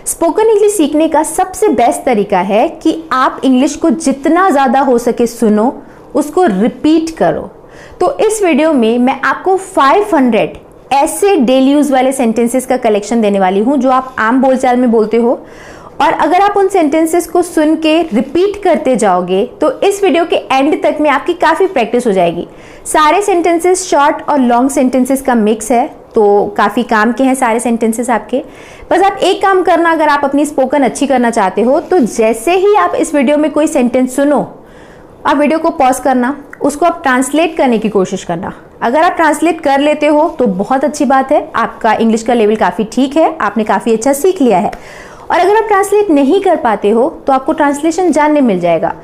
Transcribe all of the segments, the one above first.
Spoken English सीखने का सबसे बेस्ट तरीका है कि आप इंग्लिश को जितना ज़्यादा हो सके सुनो, उसको रिपीट करो। तो इस वीडियो में मैं आपको 500 ऐसे डेली यूज़ वाले सेंटेंसेस का कलेक्शन देने वाली हूँ जो आप आम बोलचाल में बोलते हो, और अगर आप उन सेंटेंसेस को सुन के रिपीट करते जाओगे तो इस वीडियो के एंड तक में आपकी काफ़ी प्रैक्टिस हो जाएगी। सारे सेंटेंसेस शॉर्ट और लॉन्ग सेंटेंसेस का मिक्स है, तो काफ़ी काम के हैं सारे सेंटेंसेस आपके। बस आप एक काम करना, अगर आप अपनी स्पोकन अच्छी करना चाहते हो तो जैसे ही आप इस वीडियो में कोई सेंटेंस सुनो, आप वीडियो को पॉज करना, उसको आप ट्रांसलेट करने की कोशिश करना। अगर आप ट्रांसलेट कर लेते हो तो बहुत अच्छी बात है, आपका इंग्लिश का लेवल काफ़ी ठीक है, आपने काफ़ी अच्छा सीख लिया है। और अगर आप ट्रांसलेट नहीं कर पाते हो तो आपको ट्रांसलेशन जानने मिल जाएगा।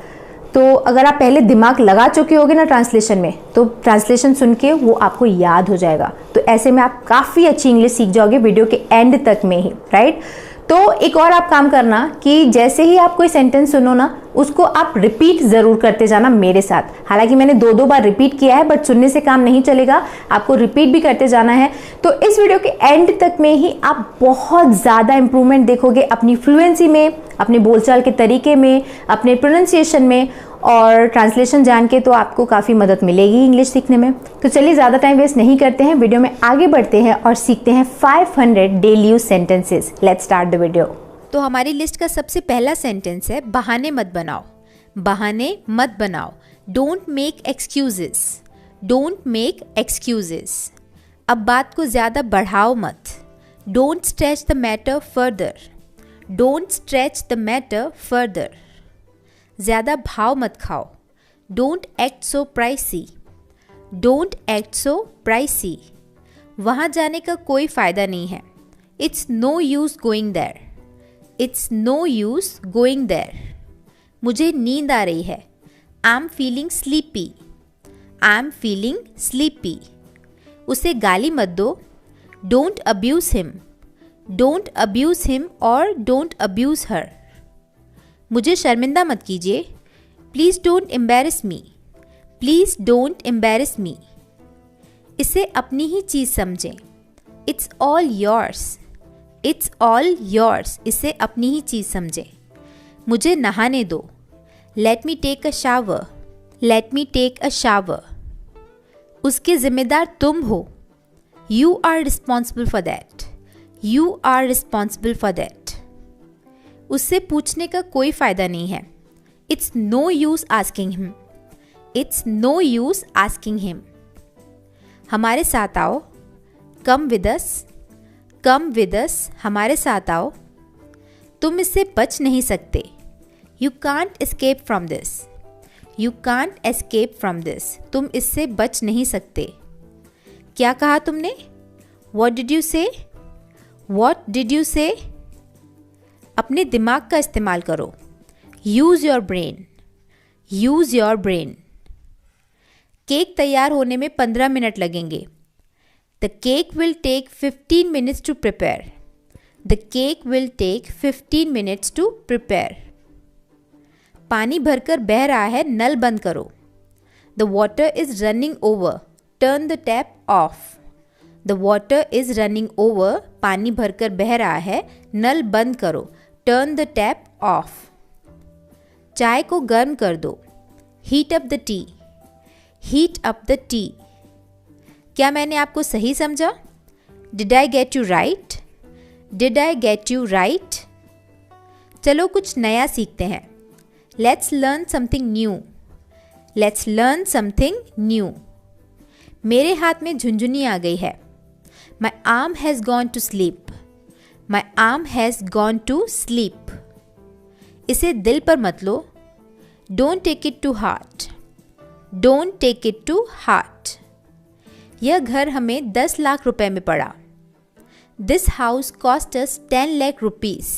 तो अगर आप पहले दिमाग लगा चुके होगे ना ट्रांसलेशन में, तो ट्रांसलेशन सुन के वो आपको याद हो जाएगा। तो ऐसे में आप काफ़ी अच्छी इंग्लिश सीख जाओगे वीडियो के एंड तक में ही, राइट। तो एक और आप काम करना कि जैसे ही आप कोई सेंटेंस सुनो ना, उसको आप रिपीट ज़रूर करते जाना मेरे साथ। हालांकि मैंने 2-2 बार रिपीट किया है, बट सुनने से काम नहीं चलेगा, आपको रिपीट भी करते जाना है। तो इस वीडियो के एंड तक में ही आप बहुत ज़्यादा इंप्रूवमेंट देखोगे अपनी फ्लुएंसी में, अपने बोलचाल के तरीके में, अपने प्रोनाउंसिएशन में, और ट्रांसलेशन जान के तो आपको काफ़ी मदद मिलेगी इंग्लिश सीखने में। तो चलिए ज़्यादा टाइम वेस्ट नहीं करते हैं, वीडियो में आगे बढ़ते हैं और सीखते हैं 500 daily use sentences. Let's start the video. तो हमारी लिस्ट का सबसे पहला सेंटेंस है बहाने मत बनाओ। बहाने मत बनाओ। Don't make excuses. Don't make excuses. अब बात को ज़्यादा बढ़ाओ मत। Don't stretch the matter further. Don't stretch the matter further. ज़्यादा भाव मत खाओ। Don't act so pricey. Don't act so pricey. वहाँ जाने का कोई फ़ायदा नहीं है। It's no use going there. It's no use going there. मुझे नींद आ रही है। I am feeling sleepy. I am feeling sleepy. उसे गाली मत दो। Don't abuse him. Don't abuse him और डोंट अब्यूज़ हर। मुझे शर्मिंदा मत कीजिए। Please don't embarrass me. Please don't embarrass me. इसे अपनी ही चीज़ समझें। It's all yours. It's all yours. इसे अपनी ही चीज़ समझें। मुझे नहाने दो। Let me take a shower. Let me take a shower. उसके ज़िम्मेदार तुम हो। You are responsible for that. You are responsible for that. उससे पूछने का कोई फ़ायदा नहीं है। It's no use asking him. It's no use asking him. हमारे साथ आओ। Come with us. Come with us. हमारे साथ आओ। तुम इससे बच नहीं सकते। You can't escape from this. You can't escape from this. तुम इससे बच नहीं सकते। क्या कहा तुमने? What did you say? What did you say? अपने दिमाग का इस्तेमाल करो। Use your brain. Use your brain. Cake तैयार होने में 15 मिनट लगेंगे। The cake will take 15 minutes to prepare. The cake will take 15 minutes to prepare. पानी भरकर बह रहा है, नल बंद करो। The water is running over. Turn the tap off. The water is running over. पानी भरकर बह रहा है, नल बंद करो। Turn the tap off. चाय को गर्म कर दो। Heat up the tea. Heat up the tea. क्या मैंने आपको सही समझा? Did I get you right? Did I get you right? चलो कुछ नया सीखते हैं। Let's learn something new. Let's learn something new. मेरे हाथ में झुंझुनी आ गई है। My arm has gone to sleep. My arm has gone to sleep. इसे दिल पर मत लो। Don't take it to heart. Don't take it to heart. यह घर हमें 10 लाख रुपए में पड़ा। This house cost us 10 lakh rupees.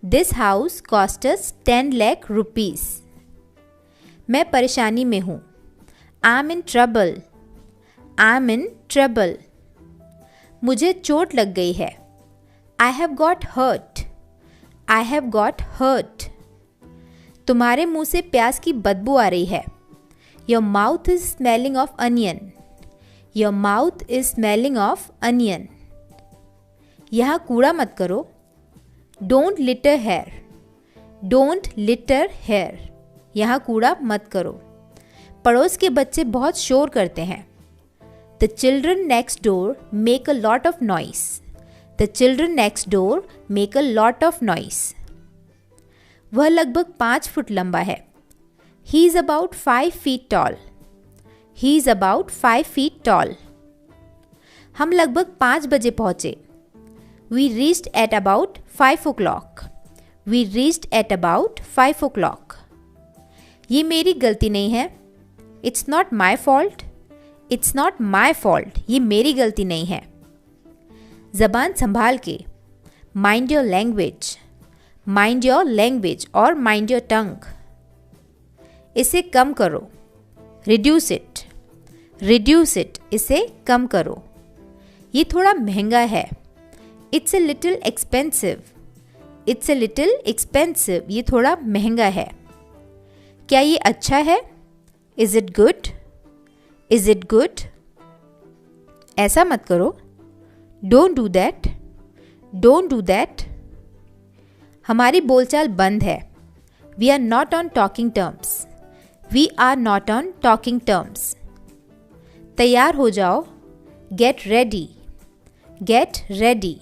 This house cost us 10 lakh rupees. मैं परेशानी में हूँ। I M in trouble. I am in trouble. मुझे चोट लग गई है। I have got hurt. I have got hurt. तुम्हारे मुंह से प्याज की बदबू आ रही है। Your mouth is smelling of onion. Your mouth is smelling of onion. यहाँ कूड़ा मत करो। Don't litter here, don't litter here, यहाँ कूड़ा मत करो। पड़ोस के बच्चे बहुत शोर करते हैं। The children next door make a lot of noise, the children next door make a lot of noise. वह लगभग 5 फुट लंबा है। He is about 5 feet tall, he is about 5 feet tall. हम लगभग 5 बजे पहुँचे। We reached at about 5 o'clock, we reached at about 5 o'clock। ये मेरी गलती नहीं है। It's not my fault, it's not my fault, ये मेरी गलती नहीं है। ज़बान संभाल के, mind your language, mind your language और माइंड योर टंग। इसे कम करो, रिड्यूस इट, रिड्यूस इट, इसे कम करो। ये थोड़ा महंगा है। It's a little expensive, it's a little expensive, ये थोड़ा महंगा है। क्या ये अच्छा है? Is it good, is it good? ऐसा मत करो, don't do that, don't do that. हमारी बोलचाल बंद है। We are not on talking terms, we are not on talking terms. तैयार हो जाओ, गेट रेडी, गेट रेडी।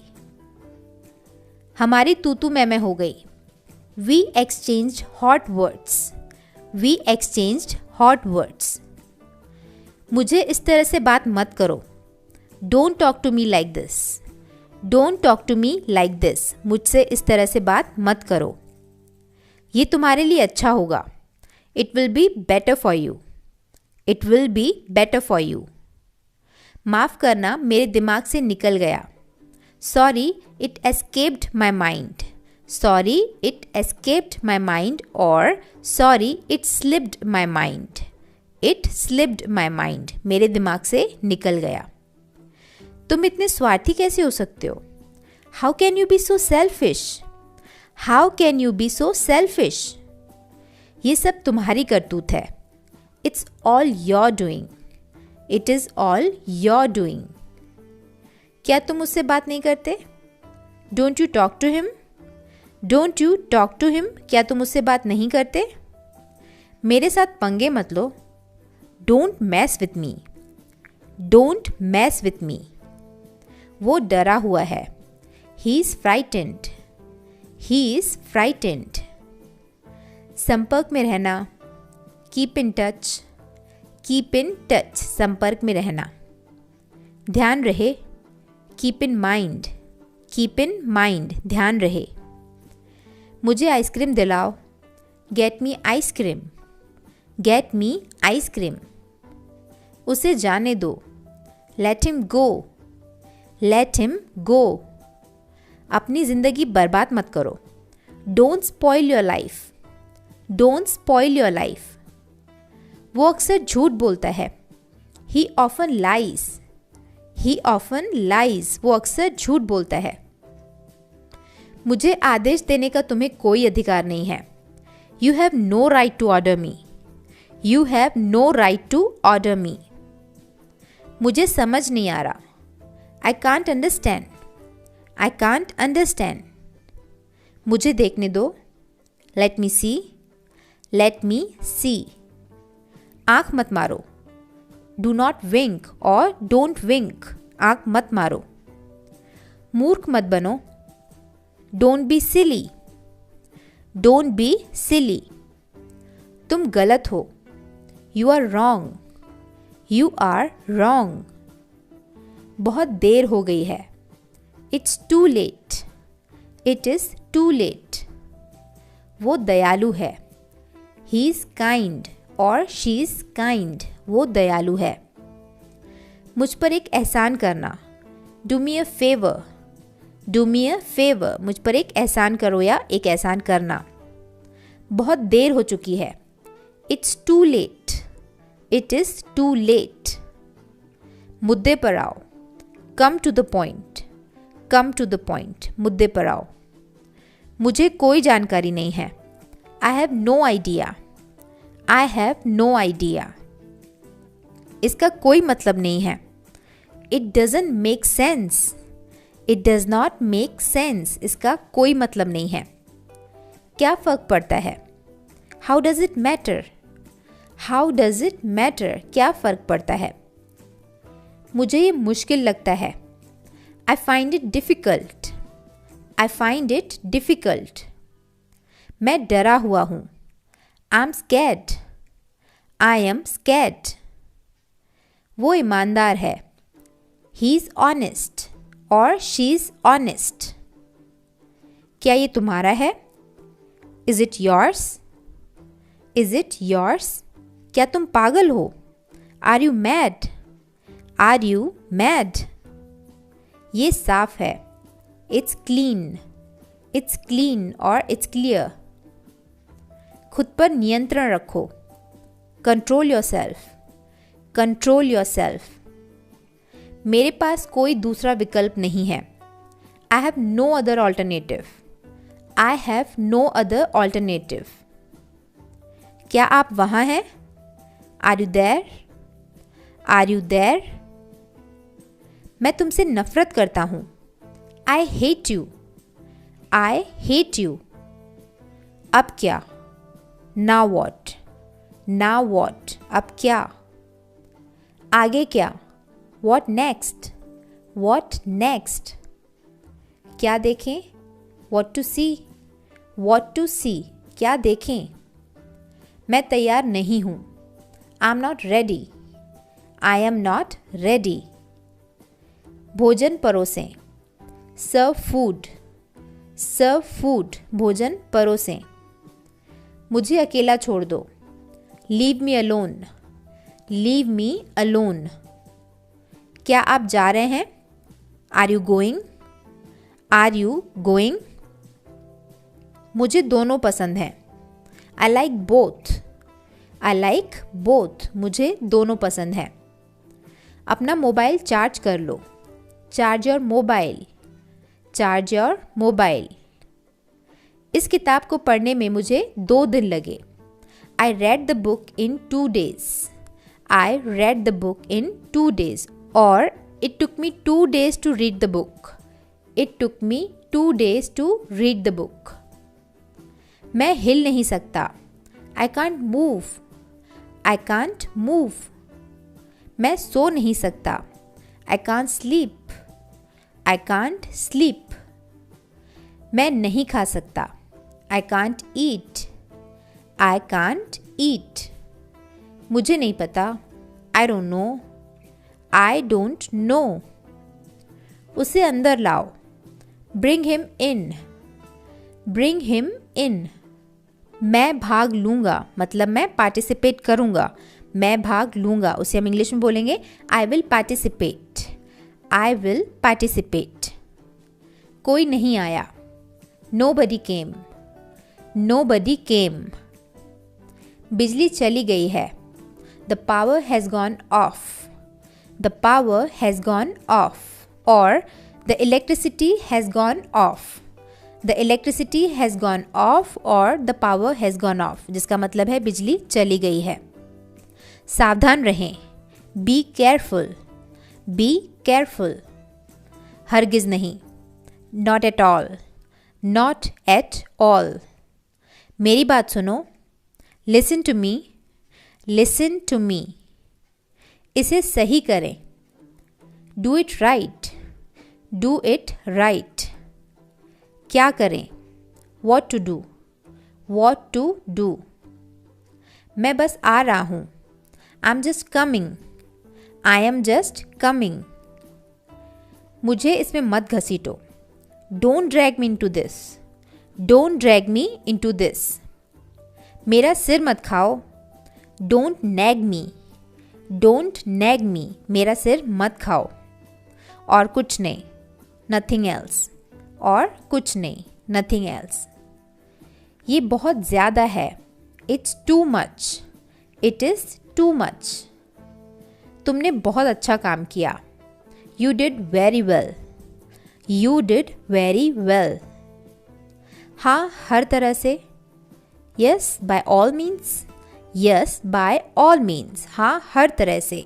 हमारी तूतू मैमे हो गई। We exchanged hot words, we exchanged hot words. मुझे इस तरह से बात मत करो। Don't talk to me like this, don't talk to me like this, मुझसे इस तरह से बात मत करो। ये तुम्हारे लिए अच्छा होगा। It will be better for you, it will be better for you. माफ़ करना, मेरे दिमाग से निकल गया। Sorry, it escaped my mind, sorry, it escaped my mind और sorry, it slipped my mind, it slipped my mind, मेरे दिमाग से निकल गया। तुम इतने स्वार्थी कैसे हो सकते हो? How can you be so selfish, how can you be so selfish? ये सब तुम्हारी करतूत है। It's all your doing, it is all your doing. क्या तुम उससे बात नहीं करते? Don't you talk to him, don't you talk to him, क्या तुम उससे बात नहीं करते? मेरे साथ पंगे मत लो। Don't mess with me, don't mess with me. वो डरा हुआ है। He is frightened, he is frightened. संपर्क में रहना, keep in touch, keep in touch, संपर्क में रहना। ध्यान रहे, keep in mind, keep in mind, ध्यान रहे। मुझे आइसक्रीम दिलाओ, get me ice cream, get me ice cream. उसे जाने दो, let him go, let him go. अपनी ज़िंदगी बर्बाद मत करो। Don't spoil your life, don't spoil your life. वो अक्सर झूठ बोलता है। ही ऑफन लाइज, ही ऑफन लाइज, वो अक्सर झूठ बोलता है। मुझे आदेश देने का तुम्हें कोई अधिकार नहीं है। You have no right to order me, you have no right to order me. मुझे समझ नहीं आ रहा। I can't understand, I can't understand. मुझे देखने दो, लेट मी सी, लेट मी सी। आँख मत मारो, डू नॉट विंक और डोंट विंक, आँख मत मारो। मूर्ख मत बनो, don't be silly, don't be silly. तुम गलत हो, you are wrong, you are wrong. बहुत देर हो गई है, it's too late, it is too late. वो दयालु है, ही इज़ काइंड और शी इज़ काइंड, वो दयालु है। मुझ पर एक एहसान करना, do me a favour, do me a favour, मुझ पर एक एहसान करो या एक एहसान करना। बहुत देर हो चुकी है, it's too late, it is too late. मुद्दे पर आओ, come to the point, come to the point, मुद्दे पर आओ। मुझे कोई जानकारी नहीं है, I have no idea, I have no idea. इसका कोई मतलब नहीं है, it doesn't make sense, it does not make sense, इसका कोई मतलब नहीं है। क्या फ़र्क पड़ता है? How does it matter? How does it matter? क्या फ़र्क पड़ता है? मुझे ये मुश्किल लगता है। I find it difficult. I find it difficult. मैं डरा हुआ हूँ। I am scared. I am scared. वो ईमानदार है। ही इज़ ऑनेस्ट और शी इज़ ऑनेस्ट। क्या ये तुम्हारा है? Is it yours? Is it yours? क्या तुम पागल हो? Are you mad? Are you mad? ये साफ है। It's clean. इट्स क्लीन और इट्स क्लियर। खुद पर नियंत्रण रखो। Control yourself. Control yourself. मेरे पास कोई दूसरा विकल्प नहीं है। I have no other alternative. I have no other alternative. क्या आप वहाँ हैं? Are you there? Are you there? मैं तुमसे नफरत करता हूँ। I hate you. I hate you. अब क्या? Now what? Now what? अब क्या? आगे क्या? What next? What next? क्या देखें? What to see? What to see? क्या देखें? मैं तैयार नहीं हूँ। I am not ready. I am not ready. भोजन परोसें। Serve food. Serve food. भोजन परोसें। मुझे अकेला छोड़ दो। Leave me alone. Leave me alone. क्या आप जा रहे हैं? Are you going? Are you going? मुझे दोनों पसंद हैं। I like both. I like both. मुझे दोनों पसंद हैं। अपना मोबाइल चार्ज कर लो। Charge your mobile. Charge your mobile. इस किताब को पढ़ने में मुझे 2 दिन लगे। I read the book in 2 days। I read the book in 2 days। और it took me 2 days to read the book. It took me 2 days to read the book. मैं हिल नहीं सकता। I can't move. I can't move. मैं सो नहीं सकता। I can't sleep. I can't sleep. मैं नहीं खा सकता। I can't eat. I can't eat. मुझे नहीं पता। I don't know. I don't know. उसे अंदर लाओ। Bring him in. Bring him in. मैं भाग लूँगा, मतलब मैं पार्टिसिपेट करूँगा। मैं भाग लूँगा, उसे हम इंग्लिश में बोलेंगे I will participate. I will participate. कोई नहीं आया। Nobody came. Nobody came. बिजली चली गई है। The power has gone off. The power has gone off. Or the electricity has gone off. The electricity has gone off or the power has gone off. जिसका मतलब है बिजली चली गई है। सावधान रहें। Be careful. Be careful. हरगिज़ नहीं। Not at all. Not at all. मेरी बात सुनो। Listen to me. Listen to me. इसे सही करें। Do it right. Do it right. क्या करें? What to do. What to do. मैं बस आ रहा हूँ। I'm just coming. I am just coming. मुझे इसमें मत घसीटो। Don't drag me into this. Don't drag me into this. मेरा सिर मत खाओ। Don't nag me. Don't nag me. मेरा सिर मत खाओ। और कुछ नहीं। Nothing else. और कुछ नहीं। Nothing else. ये बहुत ज़्यादा है। It's too much. It is too much. तुमने बहुत अच्छा काम किया। You did very well. You did very well. हाँ, हर तरह से। Yes, by all means. Yes, by all means. हाँ, हर तरह से।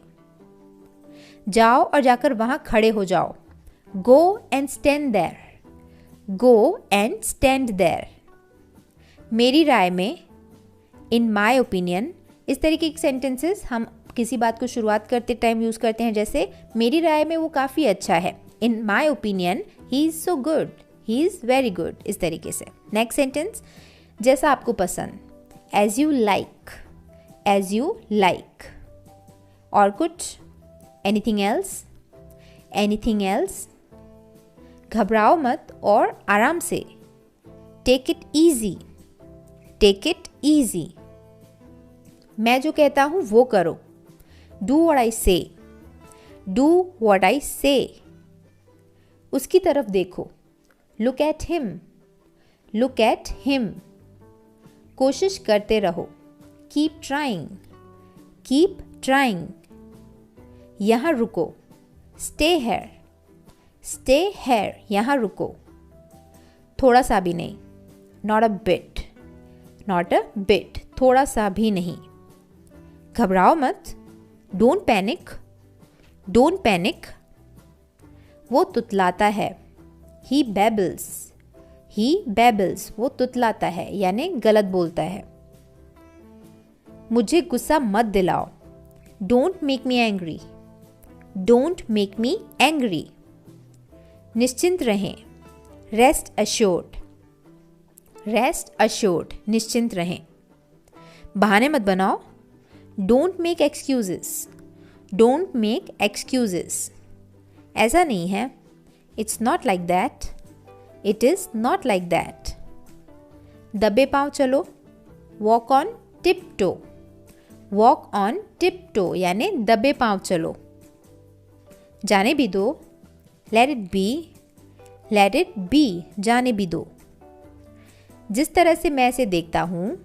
जाओ और जाकर वहाँ खड़े हो जाओ। Go and stand there. Go and stand there. मेरी राय में, in my opinion, इस तरीके के सेंटेंसेस हम किसी बात को शुरुआत करते टाइम यूज़ करते हैं, जैसे मेरी राय में वो काफ़ी अच्छा है. In my opinion, he is so good. He is very good. इस तरीके से. नेक्स्ट सेंटेंस, जैसा आपको पसंद. As you like. As you like. और कुछ? Anything else? Anything else? घबराओ मत और आराम से. Take it easy. Take it easy. मैं जो कहता हूँ वो करो. Do what I say. Do what I say. उसकी तरफ देखो. Look at him. Look at him. कोशिश करते रहो. Keep trying. Keep trying. यहाँ रुको. Stay here. Stay here. यहाँ रुको. थोड़ा सा भी नहीं. Not a bit. Not a bit. थोड़ा सा भी नहीं. घबराओ मत. Don't panic. Don't panic. वो तुतलाता है. He babbles. He babbles. वो तुतलाता है यानी गलत बोलता है. मुझे गुस्सा मत दिलाओ. Don't make me angry. Don't make me angry. निश्चिंत रहें. Rest assured. Rest assured. निश्चिंत रहें. बहाने मत बनाओ. Don't make excuses. Don't make excuses. ऐसा नहीं है. It's not like that. It is not like that. दबे पाँव चलो. Walk on tiptoe. Walk on tiptoe यानी दबे पाँव चलो. जाने भी दो. Let it be. Let it be. जाने भी दो. जिस तरह से मैं इसे देखता हूँ,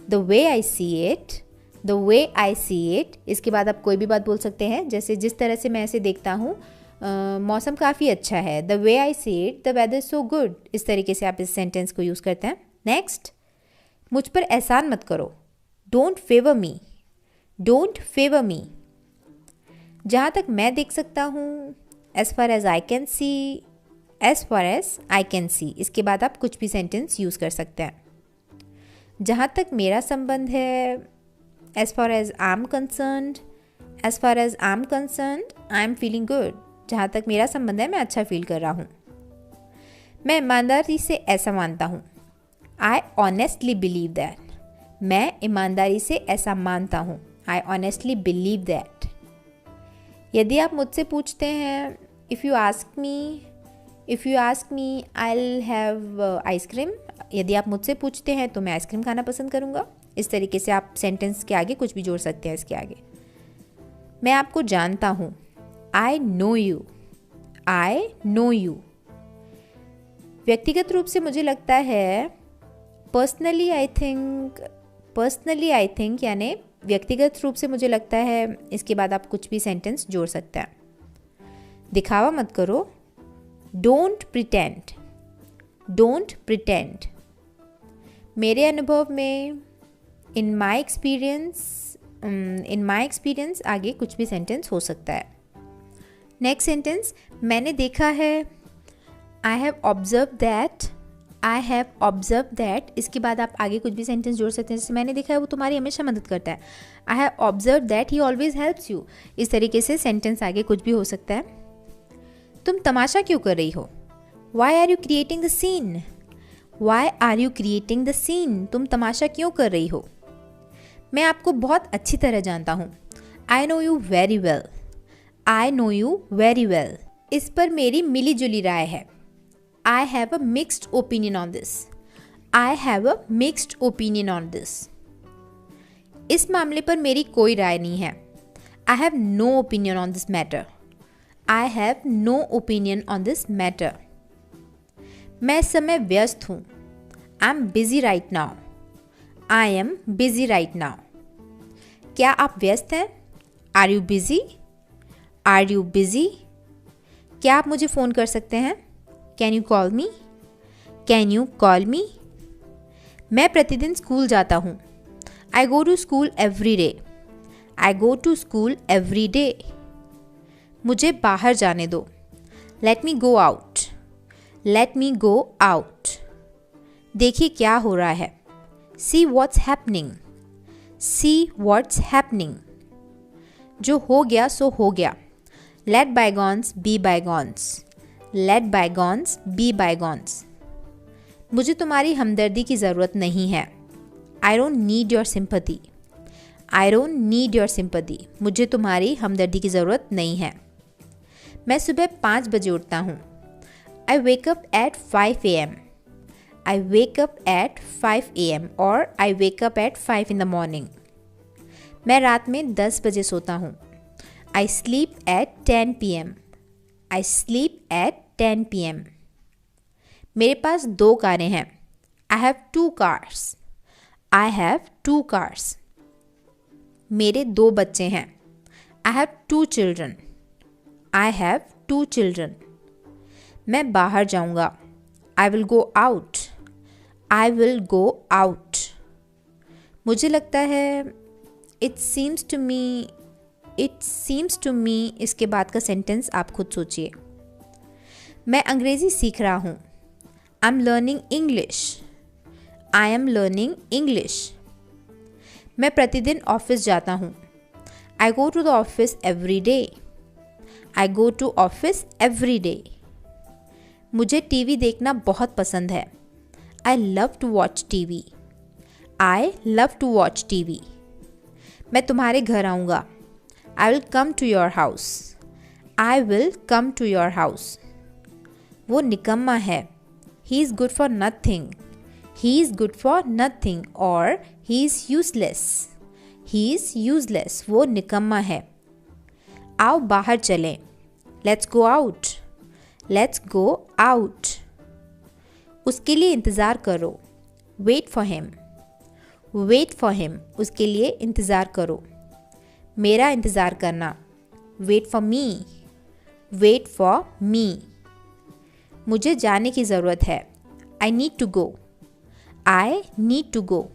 The way I see it. The way I see it. इसके बाद आप कोई भी बात बोल सकते हैं, जैसे जिस तरह से मैं इसे देखता हूँ मौसम काफ़ी अच्छा है. The way I see it, the weather is so good. इस तरीके से आप इस सेंटेंस को यूज़ करते हैं. नेक्स्ट, मुझ पर एहसान मत करो. Don't favor me. Don't favor me. जहाँ तक मैं देख सकता हूँ, as far as I can see. As far as I can see. इसके बाद आप कुछ भी सेंटेंस यूज़ कर सकते हैं. जहाँ तक मेरा संबंध है, as far as I'm concerned. As far as I'm concerned, I'm feeling good. जहाँ तक मेरा संबंध है मैं अच्छा फील कर रहा हूँ. मैं ईमानदारी से ऐसा मानता हूँ. I honestly believe that. मैं ईमानदारी से ऐसा मानता हूँ. I honestly believe that. यदि आप मुझसे पूछते हैं, if you ask me, I'll have ice cream. यदि आप मुझसे पूछते हैं तो मैं आइसक्रीम खाना पसंद करूँगा. इस तरीके से आप सेंटेंस के आगे कुछ भी जोड़ सकते हैं. इसके आगे, मैं आपको जानता हूँ. I know you. I know you. व्यक्तिगत रूप से मुझे लगता है. Personally I think यानी व्यक्तिगत रूप से मुझे लगता है. इसके बाद आप कुछ भी सेंटेंस जोड़ सकते हैं. दिखावा मत करो. Don't pretend. Don't pretend. मेरे अनुभव में, in my experience आगे कुछ भी सेंटेंस हो सकता है. नेक्स्ट सेंटेंस, मैंने देखा है. I have observed that. I have observed that. इसके बाद आप आगे कुछ भी सेंटेंस जोड़ सकते हैं. जैसे मैंने देखा है वो तुम्हारी हमेशा मदद करता है. I have observed that he always helps you. इस तरीके से सेंटेंस आगे कुछ भी हो सकता है. तुम तमाशा क्यों कर रही हो? Why are you creating the scene? Why are you creating the scene? तुम तमाशा क्यों कर रही हो? मैं आपको बहुत अच्छी तरह जानता हूँ. I know you very well. I know you very well. इस पर मेरी मिली जुली राय है. I have a mixed opinion on this. I have a mixed opinion on this. इस मामले पर मेरी कोई राय नहीं है. I have no opinion on this matter. I have no opinion on this matter. मैं इस समय व्यस्त हूँ. I'm busy right now. I am busy right now. क्या आप व्यस्त हैं? Are you busy? Are you busy? क्या आप मुझे फ़ोन कर सकते हैं? Can you call me? Can you call me? मैं प्रतिदिन स्कूल जाता हूँ. I go to school every day. I go to school every day. मुझे बाहर जाने दो. Let me go out, let me go out. देखिए क्या हो रहा है, see what's happening, see what's happening. जो हो गया सो हो गया, let bygones be bygones, let bygones be bygones. मुझे तुम्हारी हमदर्दी की ज़रूरत नहीं है, I don't need your sympathy, I don't need your sympathy. मुझे तुम्हारी हमदर्दी की ज़रूरत नहीं है। मैं सुबह 5 बजे उठता हूँ, I wake up at 5 AM, I wake up at 5 AM और I wake up at 5 in the morning। मैं रात में 10 बजे सोता हूँ, I sleep at 10 PM, I sleep at 10 PM। मेरे पास 2 कारें हैं, I have 2 cars, I have 2 cars। मेरे 2 बच्चे हैं, I have 2 children, I have 2 children। मैं बाहर जाऊंगा, I will go out, I will go out. मुझे लगता है, it seems to me, it seems to me. इसके बाद का सेंटेंस आप खुद सोचिए। मैं अंग्रेज़ी सीख रहा हूँ, I am learning English, I am learning English. मैं प्रतिदिन ऑफिस जाता हूँ, I go to the office every day, I go to office every day. मुझे टीवी देखना बहुत पसंद है, I love to watch TV, I love to watch TV. मैं तुम्हारे घर आऊँगा, I will come to your house, I will come to your house. वो निकम्मा है, he is good for nothing, he is good for nothing और he is useless, he is useless. वो निकम्मा है। आओ बाहर चलें, let's go out, let's go out. उसके लिए इंतज़ार करो, wait for him, wait for him. उसके लिए इंतज़ार करो। मेरा इंतज़ार करना, wait for me, wait for me. मुझे जाने की ज़रूरत है, I need to go, I need to go.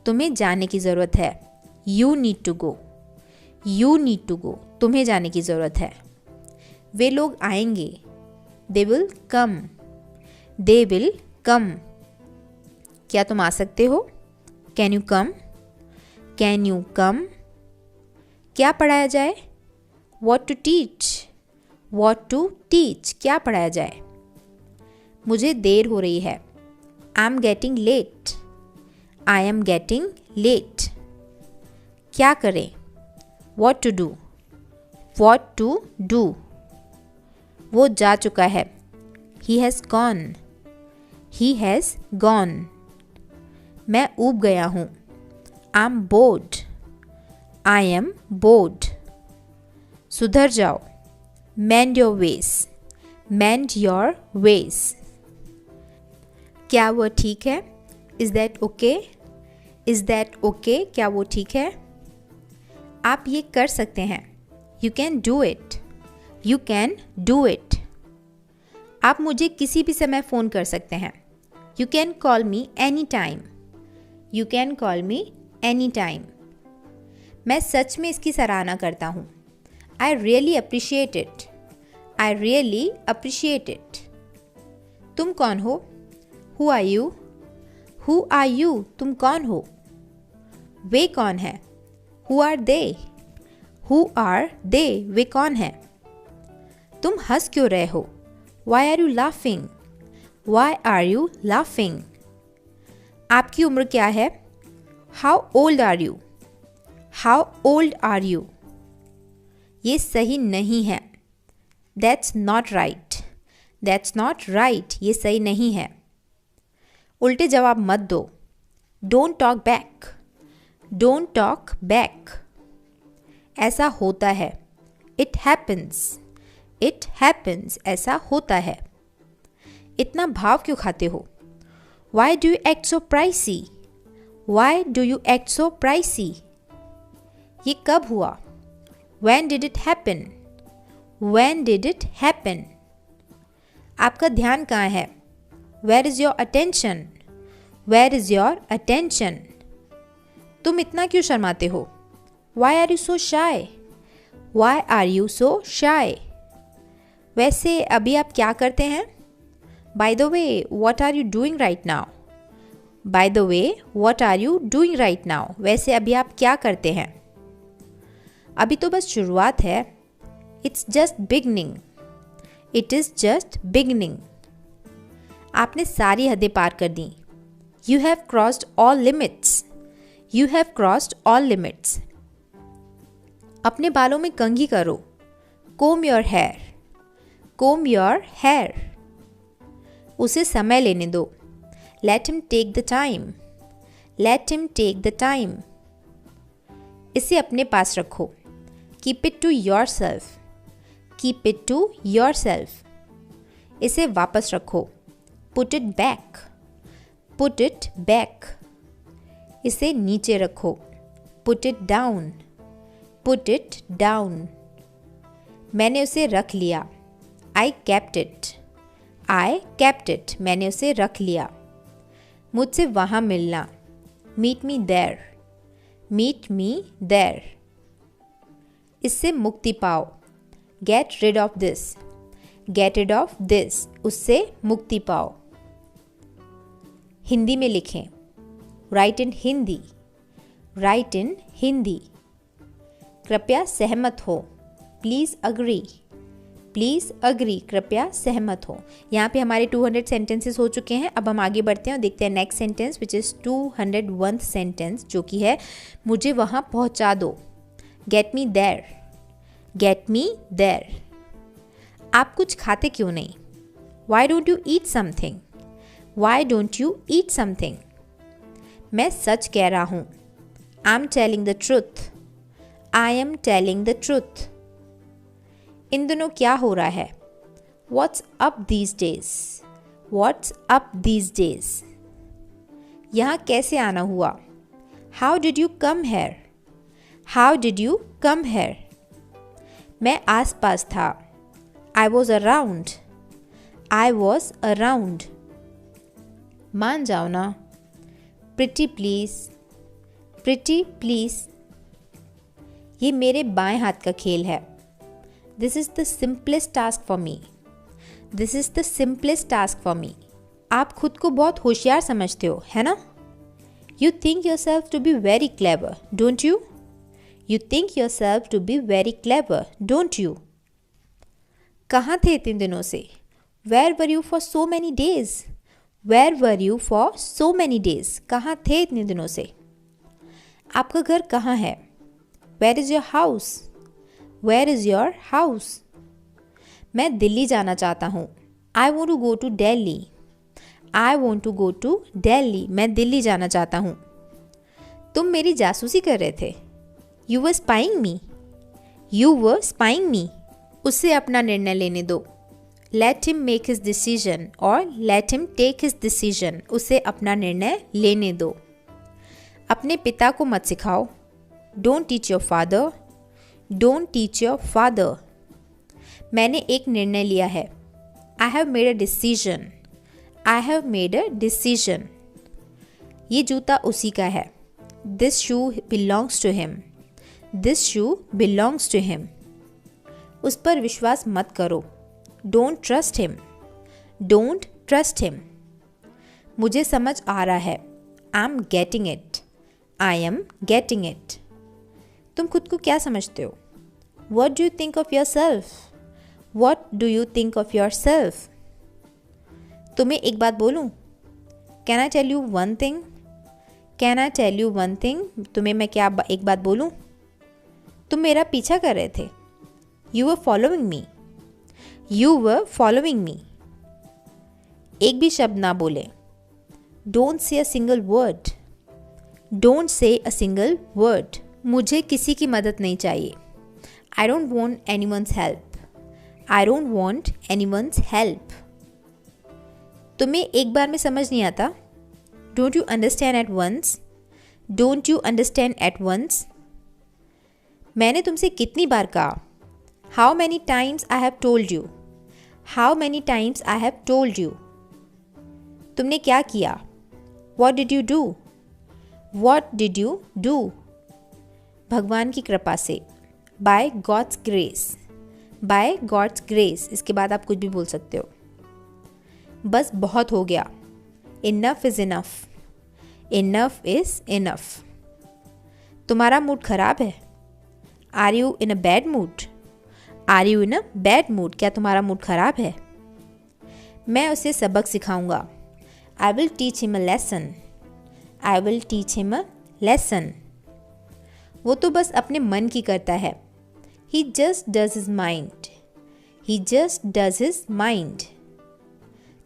तुम्हें जाने की ज़रूरत है, you need to go, you need to go. तुम्हें जाने की ज़रूरत है। वे लोग आएंगे, they will come, they will come. क्या तुम आ सकते हो, can you come, can you come. क्या पढ़ाया जाए, what to teach, what to teach. क्या पढ़ाया जाए। मुझे देर हो रही है, I am getting late, I am getting late. क्या करें, what to do, what to do. वो जा चुका है, he has gone, he has gone. मैं ऊब गया हूँ, I am bored, I am bored. सुधर जाओ, mend your ways, mend your veg. क्या वो ठीक है, is that okay, is that okay. क्या वो ठीक है। आप ये कर सकते हैं, you can do it, you can do it. आप मुझे किसी भी समय फ़ोन कर सकते हैं, you can call me any time, you can call me any time. मैं सच में इसकी सराहना करता हूँ, I really appreciate it, I really appreciate it. तुम कौन हो, who are you, who are you. तुम कौन हो। वे कौन है, who are they, who are they. वे कौन है। तुम हंस क्यों रहे हो, why are you laughing, why are you laughing. आपकी उम्र क्या है, how old are you, how old are you. ये सही नहीं है, that's not right, that's not right. ये सही नहीं है। उल्टे जवाब मत दो, don't talk back, don't talk back. ऐसा होता है, इट हैपन्स, इट हैपन्स। ऐसा होता है। इतना भाव क्यों खाते हो, why do you act so pricey, why do you act so pricey. ये कब हुआ, when did it happen, when did it happen. आपका ध्यान कहाँ है, where is your attention, where is your attention. तुम इतना क्यों शर्माते हो, why are you so shy, why are you so shy. वैसे अभी आप क्या करते हैं? By the way what are you doing right now? Bye the way what are you doing right now? वैसे अभी आप क्या करते हैं? अभी तो बस शुरुआत है। It's just beginning. It is just beginning. आपने सारी हदें पार कर दी। You have crossed all limits. You have crossed all limits. अपने बालों में कंघी करो। Comb your hair. Comb your hair. उसे समय लेने दो। Let him take the time. Let him take the time. इसे अपने पास रखो। Keep it to yourself. Keep it to yourself. इसे वापस रखो। Put it back. Put it back. इसे नीचे रखो। Put it down. Put it down. मैंने उसे रख लिया। I kept it. I kept it. मैंने उसे रख लिया। मुझसे वहाँ मिलना। Meet me there. Meet me there. इससे मुक्ति पाओ। Get rid of this. Get rid of this. उससे मुक्ति पाओ। हिंदी में लिखें। Write in Hindi. Write in Hindi. कृपया सहमत हो। Please agree. Please agree. कृपया सहमत हो। यहाँ पे हमारे 200 सेंटेंसेस हो चुके हैं। अब हम आगे बढ़ते हैं और देखते हैं next sentence which is 201 sentence, जो कि है मुझे वहाँ पहुँचा दो। Get me there. Get me there. आप कुछ खाते क्यों नहीं? Why don't you eat something? Why don't you eat something? मैं सच कह रहा हूँ। I am telling the truth. I am telling the truth. इन दिनों क्या हो रहा है? What's up these days? What's up these days? यहाँ कैसे आना हुआ? How did you come here? How did you come here? मैं आस पास था। I was around. I was around. मान जाओ ना। Pretty please. Pretty please. ये मेरे बाएं हाथ का खेल है। This is the simplest task for me. This is the simplest task for me. आप खुद को बहुत होशियार समझते हो, है ना? You think yourself to be very clever, don't you? You think yourself to be very clever, don't you? कहाँ थे इतने दिनों से? Where were you for so many days? Where were you for so many days? कहाँ थे इतने दिनों से? आपका घर कहाँ है? Where is your house? Where is your house? मैं दिल्ली जाना चाहता हूँ। I want to go to Delhi. I want to go to Delhi. मैं दिल्ली जाना चाहता हूँ। तुम मेरी जासूसी कर रहे थे। You were spying me. You were spying me. उससे अपना निर्णय लेने दो। Let him make his decision और let him take his decision. उसे अपना निर्णय लेने दो। अपने पिता को मत सिखाओ। Don't teach your father. Don't teach your father. मैंने एक निर्णय लिया है। I have made a decision. I have made a decision. ये जूता उसी का है। This shoe belongs to him. This shoe belongs to him. उस पर विश्वास मत करो। Don't trust him. Don't trust him. मुझे समझ आ रहा है। I am getting it. I am getting it. तुम खुद को क्या समझते हो? What do you think of yourself? What do you think of yourself? तुम्हें एक बात बोलूँ? Can I tell you one thing? Can I tell you one thing? तुम्हें मैं क्या एक बात बोलूँ? तुम मेरा पीछा कर रहे थे। You were following me. You were following me. एक भी शब्द ना बोले। Don't say a single word. Don't say a single word. मुझे किसी की मदद नहीं चाहिए। I don't want anyone's help. I don't want anyone's help. तुम्हें एक बार में समझ नहीं आता। Don't you understand at once. Don't you understand at once. मैंने तुमसे कितनी बार कहा? How many times I have told you. How many times I have told you. तुमने क्या किया? What did you do? What did you do? भगवान की कृपा से। By God's grace. Bye God's grace, इसके बाद आप कुछ भी बोल सकते हो। बस बहुत हो गया, enough is enough, enough is enough. तुम्हारा मूड खराब है, are you in a bad mood, are you in a bad mood, क्या तुम्हारा मूड खराब है। मैं उसे सबक सिखाऊंगा, I will teach him a lesson, I will teach him a lesson. वो तो बस अपने मन की करता है, he just does his mind, he just does his mind.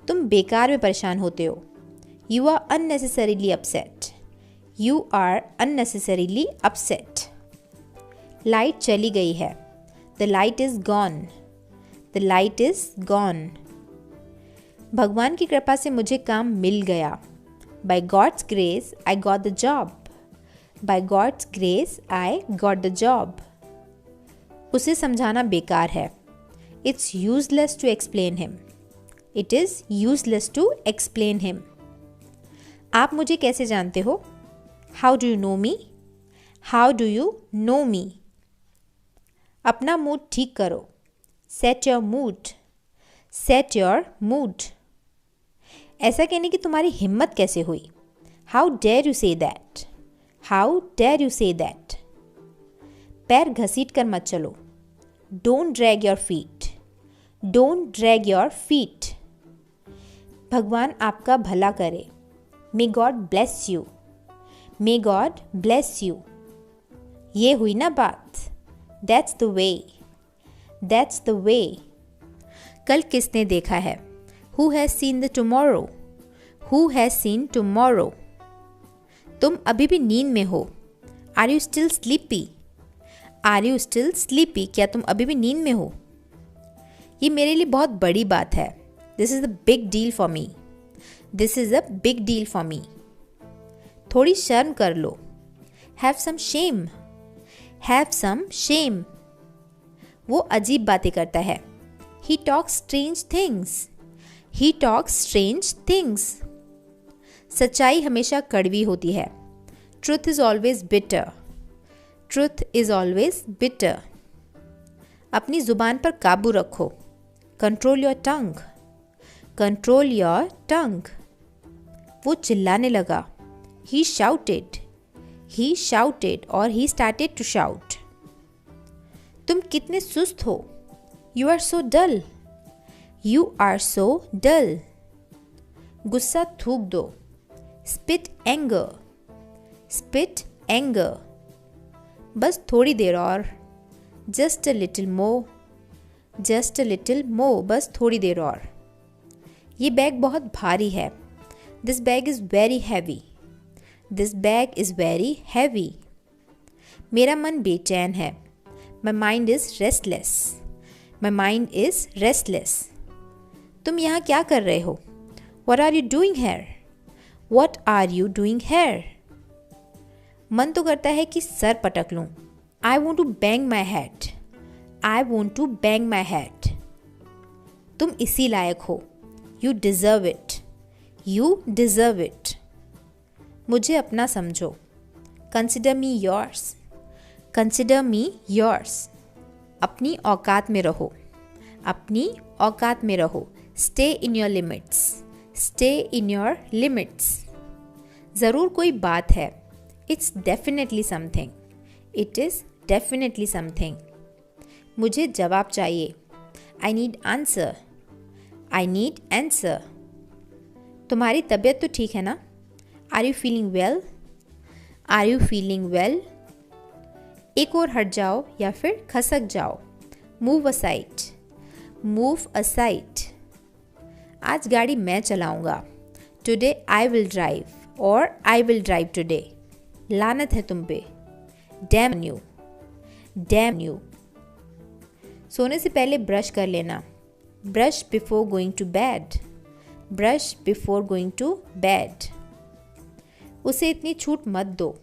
तुम बेकार में परेशान होते हो, you are unnecessarily upset, you are unnecessarily upset. Light चली गई है, the light is gone, the light is gone. भगवान की कृपा से मुझे काम मिल गया, by God's grace I got the job, by God's grace I got the job. उसे समझाना बेकार है, it's useless to explain him, it is useless to explain him. आप मुझे कैसे जानते हो, how do you know me, how do you know me. अपना मूड ठीक करो, set your mood, set your mood. ऐसा कहने की तुम्हारी हिम्मत कैसे हुई, how dare you say that, how dare you say that. पैर घसीट कर मत चलो, don't drag your feet, don't drag your feet. भगवान आपका भला करे, may God bless you, may God bless you. ये हुई ना बात, that's the way, that's the way. कल किसने देखा है, who has seen the tomorrow, who has seen tomorrow. तुम अभी भी नींद में हो, are you still sleepy, are you still sleepy, क्या तुम अभी भी नींद में हो। ये मेरे लिए बहुत बड़ी बात है, this is a big deal for me, this is a big deal for me. थोड़ी शर्म कर लो, have some shame, have some shame. वो अजीब बातें करता है, he talks strange things, he talks strange things. सच्चाई हमेशा कड़वी होती है, truth is always bitter, truth is always bitter. अपनी ज़ुबान पर काबू रखो, control your tongue, control your tongue. वो चिल्लाने लगा, ही शाउटेड, ही शाउटेड और ही स्टार्टेड टू शाउट। तुम कितने सुस्त हो, you are so dull, you are so dull. गुस्सा थूक दो, स्पिट एंगर, स्पिट एंगर। बस थोड़ी देर और, just a little more, just a little more, बस थोड़ी देर और। ये बैग बहुत भारी है, this bag is very heavy, this bag is very heavy. मेरा मन बेचैन है, my mind is restless, my mind is restless. तुम यहाँ क्या कर रहे हो, what are you doing here, what are you doing here. मन तो करता है कि सर पटक लूँ, I want to bang my head, I want to bang my head. तुम इसी लायक हो, you deserve it, you deserve it. मुझे अपना समझो, consider me yours, consider me yours. अपनी औकात में रहो, अपनी औकात में रहो, stay in your limits, stay in your limits. ज़रूर कोई बात है, it's definitely something, it is definitely something. मुझे जवाब चाहिए, I need answer, I need answer. तुम्हारी तबीयत तो ठीक है ना, are you feeling well, are you feeling well. एक और हट जाओ या फिर खसक जाओ, मूव असाइड, मूव असाइड। आज गाड़ी मैं चलाऊंगा, टुडे आई विल ड्राइव, और आई विल ड्राइव टुडे। लानत है तुम पे, डैम यू, डैम यू। सोने से पहले ब्रश कर लेना, brush before going to bed, brush before going to bed. उसे इतनी छूट मत दो,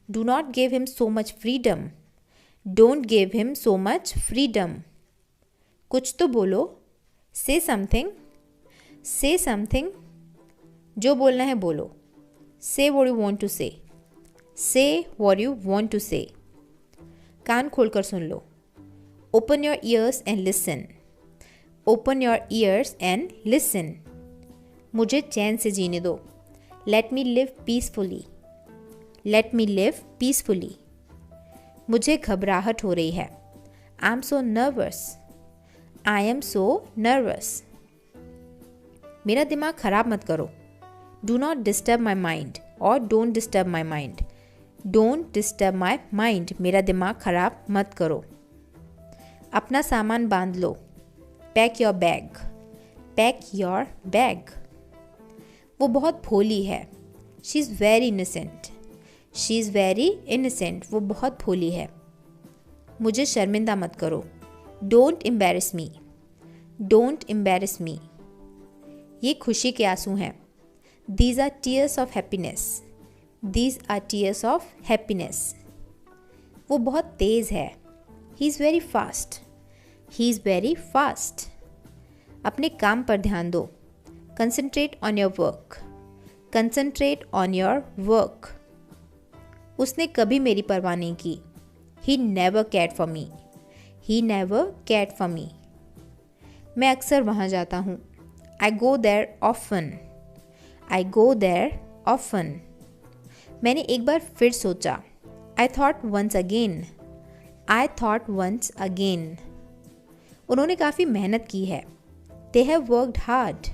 do not give him so much freedom, don't give him so much freedom. कुछ तो बोलो, से समथिंग, से समथिंग। जो बोलना है बोलो, से व्हाट यू वांट टू से, से what you want to say. कान खोलकर सुन लो, open your ears and listen, open your ears and listen. मुझे चैन से जीने दो, let me live peacefully, let me live peacefully. मुझे घबराहट हो रही है, I am so nervous, I am so nervous. मेरा दिमाग खराब मत करो, do not disturb my mind और don't disturb my mind, don't disturb my mind. मेरा दिमाग खराब मत करो। अपना सामान बांध लो, pack your bag, pack your bag. वो बहुत भोली है, she is very innocent, she is very innocent. वो बहुत भोली है। मुझे शर्मिंदा मत करो, don't embarrass me, don't embarrass me. ये खुशी के आंसू हैं, these are tears of happiness, these are tears of happiness. वो बहुत तेज़ है, he is very fast, he is very fast. अपने काम पर ध्यान दो, concentrate on your work, concentrate on your work. उसने कभी मेरी परवाह नहीं की, he never cared for me, he never cared for me. मैं अक्सर वहाँ जाता हूँ, I go there often, I go there often. मैंने एक बार फिर सोचा, I thought once again, I thought once again. उन्होंने काफ़ी मेहनत की है, they have worked hard,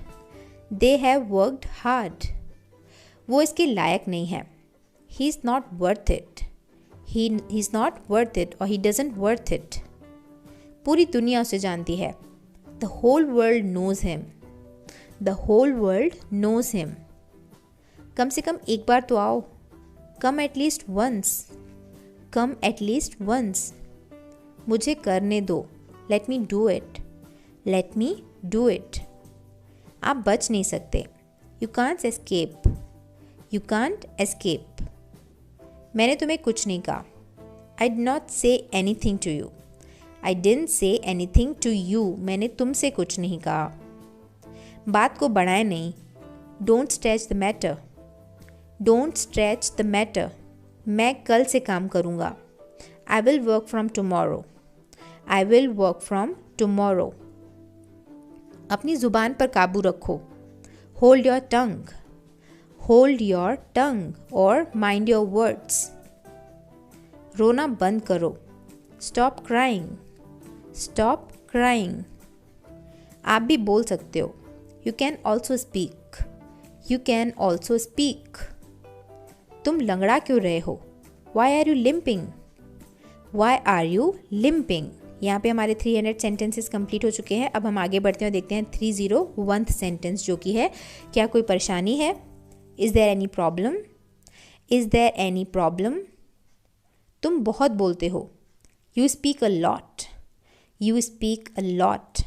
they have worked hard. वो इसके लायक नहीं है, he is not worth it, he is not worth it और ही डजंट वर्थ इट। पूरी दुनिया उसे जानती है, the whole world knows him, the whole world knows him. कम से कम एक बार तो आओ, come at least once, come at least once. मुझे करने दो, let me do it, let me do it. आप बच नहीं सकते, you can't escape, you can't escape. मैंने तुम्हें कुछ नहीं कहा, I did not say anything to you, I didn't say anything to you. मैंने तुमसे कुछ नहीं कहा। बात को बढ़ाए नहीं, don't stretch the matter, don't stretch the matter. मैं कल से काम करूँगा, I will work from tomorrow, I will work from tomorrow. अपनी ज़ुबान पर काबू रखो, hold your tongue, hold your tongue और माइंड योर वर्ड्स। रोना बंद करो, स्टॉप क्राइंग, स्टॉप क्राइंग। आप भी बोल सकते हो, you can also speak, you can also speak. तुम लंगड़ा क्यों रहे हो, why are you limping, why are you limping. यहाँ पे हमारे 300 सेंटेंसेस कंप्लीट हो चुके हैं। अब हम आगे बढ़ते हैं और देखते हैं 301th सेंटेंस, जो कि है, क्या कोई परेशानी है, is there any problem, is there any problem. तुम बहुत बोलते हो, you speak a lot, you speak a lot.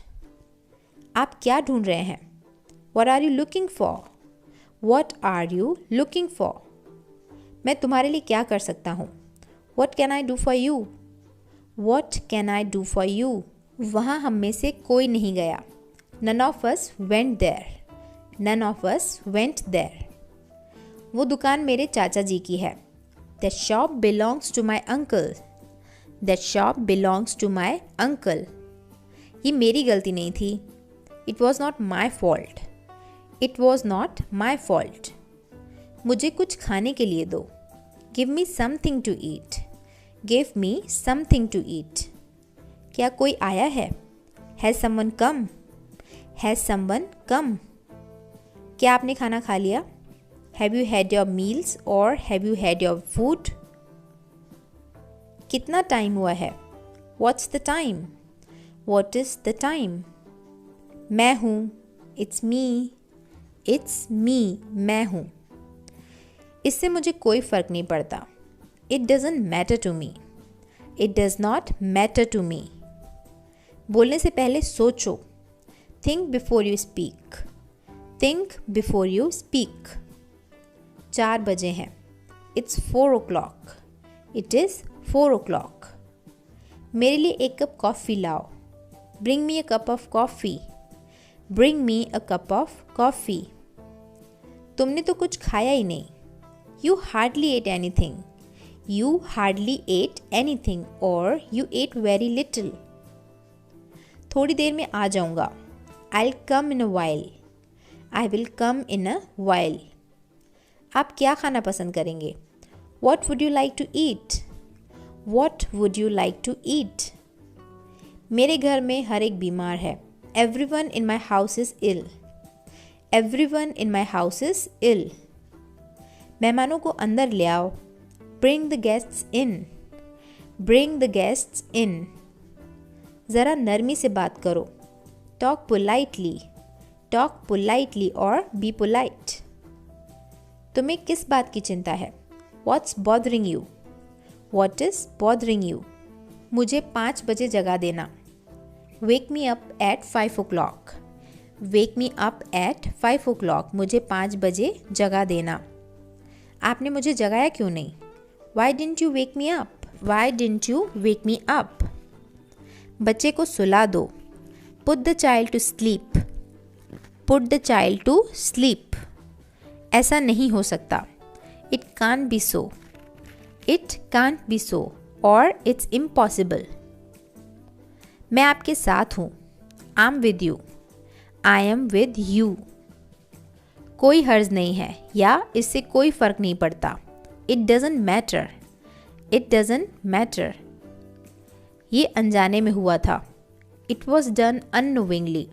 आप क्या ढूंढ रहे हैं, what are you looking for, what are you looking for. मैं तुम्हारे लिए क्या कर सकता हूँ, what can I do for you, what can I do for you. वहाँ हम में से कोई नहीं गया, none of us went there, none of us went there. वो दुकान मेरे चाचा जी की है, that shop belongs to my uncle, that shop belongs to my uncle. ये मेरी गलती नहीं थी, it was not my fault, it was not my fault. मुझे कुछ खाने के लिए दो, give me something to eat, give me something to eat. क्या कोई आया है, has someone come, has someone come. क्या आपने खाना खा लिया, have you had your meals और have you had your food. कितना टाइम हुआ है, what's the time, what is the time. मैं हूँ, इट्स मी, इट्स मी, मैं हूँ। इससे मुझे कोई फ़र्क नहीं पड़ता, it doesn't matter to me, it does not matter to me. बोलने से पहले सोचो, think before you speak, think before you speak. 4 बजे हैं, it's 4 o'clock, it is 4 o'clock। मेरे लिए एक कप कॉफ़ी लाओ, bring me a cup of coffee, bring me a cup of coffee. तुमने तो कुछ खाया ही नहीं, you hardly eight anything, you hardly ate anything or you ate very little, थोड़ी देर में आ जाऊँगा। I'll come in a while. I will come in a while. आप क्या खाना पसंद करेंगे? What would you like to eat? What would you like to eat? मेरे घर में हर एक बीमार है। Everyone in my house is ill. Everyone in my house is ill. मेहमानों को अंदर ले आओ। Bring the guests in. Bring the guests in. ज़रा नरमी से बात करो। Talk politely. Talk politely or be polite. तुम्हें किस बात की चिंता है? What's bothering you? What is bothering you? मुझे 5 बजे जगा देना। Wake me up at 5 o'clock. Wake me up at 5 o'clock. मुझे 5 बजे जगा देना। आपने मुझे जगाया क्यों नहीं? Why didn't you wake me up? Why didn't you wake me up? बच्चे को सुला दो। Put the child to sleep. Put the child to sleep. ऐसा नहीं हो सकता। It can't be so. It can't be so. Or it's impossible. मैं आपके साथ हूँ। I'm with you. I am with you. कोई हर्ज नहीं है या इससे कोई फर्क नहीं पड़ता। It doesn't matter. It doesn't matter. ये अनजाने में हुआ था। It was done unknowingly.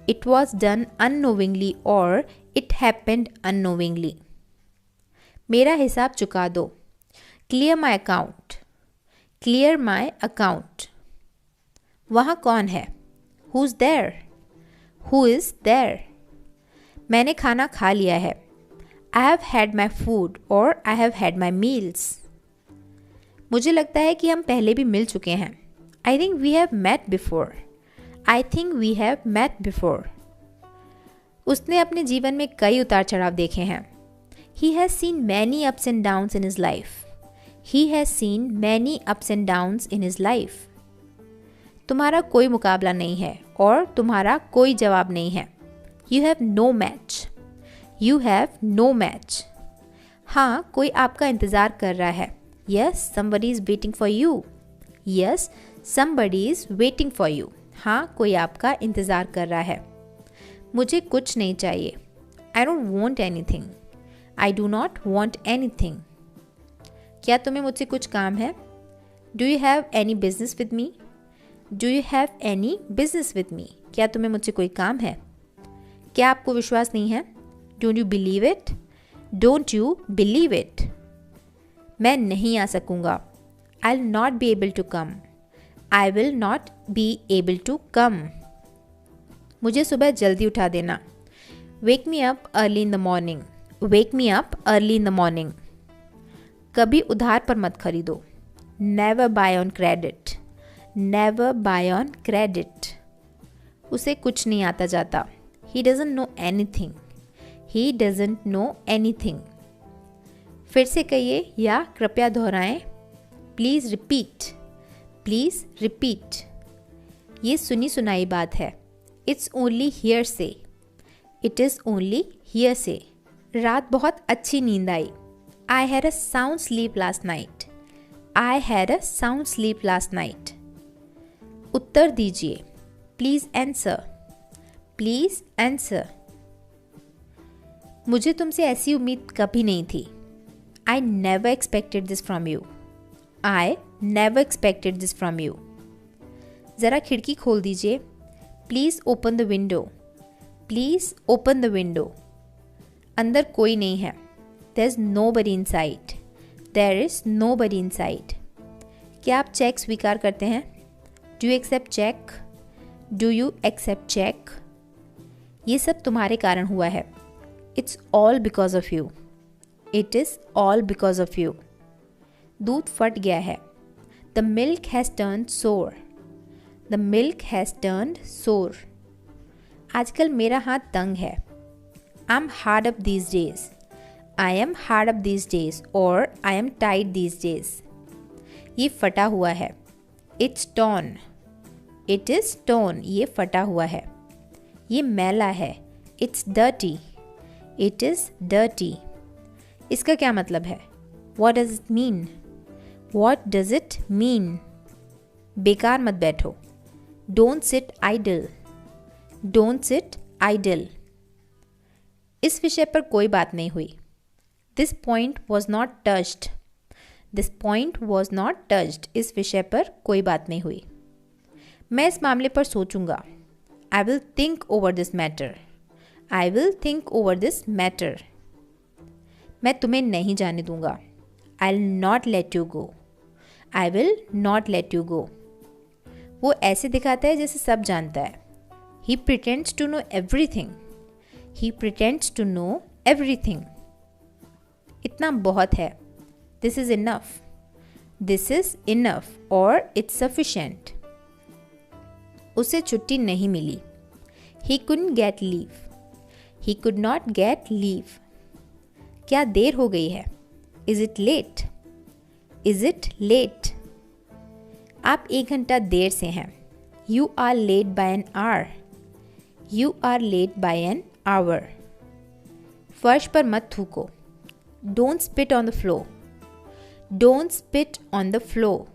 It was done unknowingly or it happened unknowingly. मेरा हिसाब चुका दो। Clear my account. Clear my account. वहाँ कौन है? Who's there? Who is there? मैंने खाना खा लिया है। I have had my food or I have had my meals. मुझे लगता है कि हम पहले भी मिल चुके हैं। I think we have met before. I think we have met before. उसने अपने जीवन में कई उतार चढ़ाव देखे हैं। He has seen many ups and downs in his life. He has seen many ups and downs in his life. तुम्हारा कोई मुकाबला नहीं है और तुम्हारा कोई जवाब नहीं है। You have no match. You have no match. हाँ, कोई आपका इंतज़ार कर रहा है। Yes, somebody is waiting for you. Yes, somebody is waiting for you. हाँ, कोई आपका इंतज़ार कर रहा है। मुझे कुछ नहीं चाहिए। I don't want anything. I do not want anything. क्या तुम्हें मुझसे कुछ काम है? Do you have any business with me? Do you have any business with me? क्या तुम्हें मुझसे कोई काम है? क्या आपको विश्वास नहीं है? Don't you believe it? Don't you believe it? मैं नहीं आ सकूँगा। I'll not be able to come. I will not be able to come. मुझे सुबह जल्दी उठा देना। Wake me up early in the morning. Wake me up early in the morning. कभी उधार पर मत खरीदो। Never buy on credit. Never buy on credit. उसे कुछ नहीं आता जाता। He doesn't know anything. He doesn't know anything. फिर से कहिए या कृपया दोहराएं। Please repeat. Please repeat. ये सुनी सुनाई बात है। It's only hearsay. It is only hearsay. रात बहुत अच्छी नींद आई। I had a sound sleep last night. I had a sound sleep last night. उत्तर दीजिए। Please answer. Please answer. मुझे तुमसे ऐसी उम्मीद कभी नहीं थी। I never expected this from you. I never expected this from you. ज़रा खिड़की खोल दीजिए। Please open the window. Please open the window. अंदर कोई नहीं है। There's nobody inside. There is nobody inside. क्या आप चेक स्वीकार करते हैं? Do you accept check? Do you accept check? ये सब तुम्हारे कारण हुआ है। It's all because of you. It is all because of you. दूध फट गया है। The milk has turned sour. The milk has turned sour. आजकल मेरा हाथ तंग है। I'm hard up these days. I am hard up these days or I am tight these days. ये फटा हुआ है। It's torn. It is torn. ये फटा हुआ है। ये मैला है। It's dirty. It is dirty. इसका क्या मतलब है? What does it mean? What does it mean? बेकार मत बैठो। Don't sit idle, don't sit idle. इस विषय पर कोई बात नहीं हुई। This point was not touched, this point was not touched. इस विषय पर कोई बात नहीं हुई। मैं इस मामले पर सोचूंगा। I will think over this matter, I will think over this matter. मैं तुम्हें नहीं जाने दूंगा। I will not let you go, I will not let you go. वो ऐसे दिखाता है जैसे सब जानता है। He pretends to know everything, he pretends to know everything. इतना बहुत है। This is enough, this is enough और इट्स सफिशेंट। उसे छुट्टी नहीं मिली। He couldn't gate leave, he could not get leave. क्या देर हो गई है? Is it late, is it late. आप 1 घंटा देर से हैं। You are late by an hour, you are late by an hour. फर्श पर मत थूको। Don't spit on the floor, don't spit on the floor.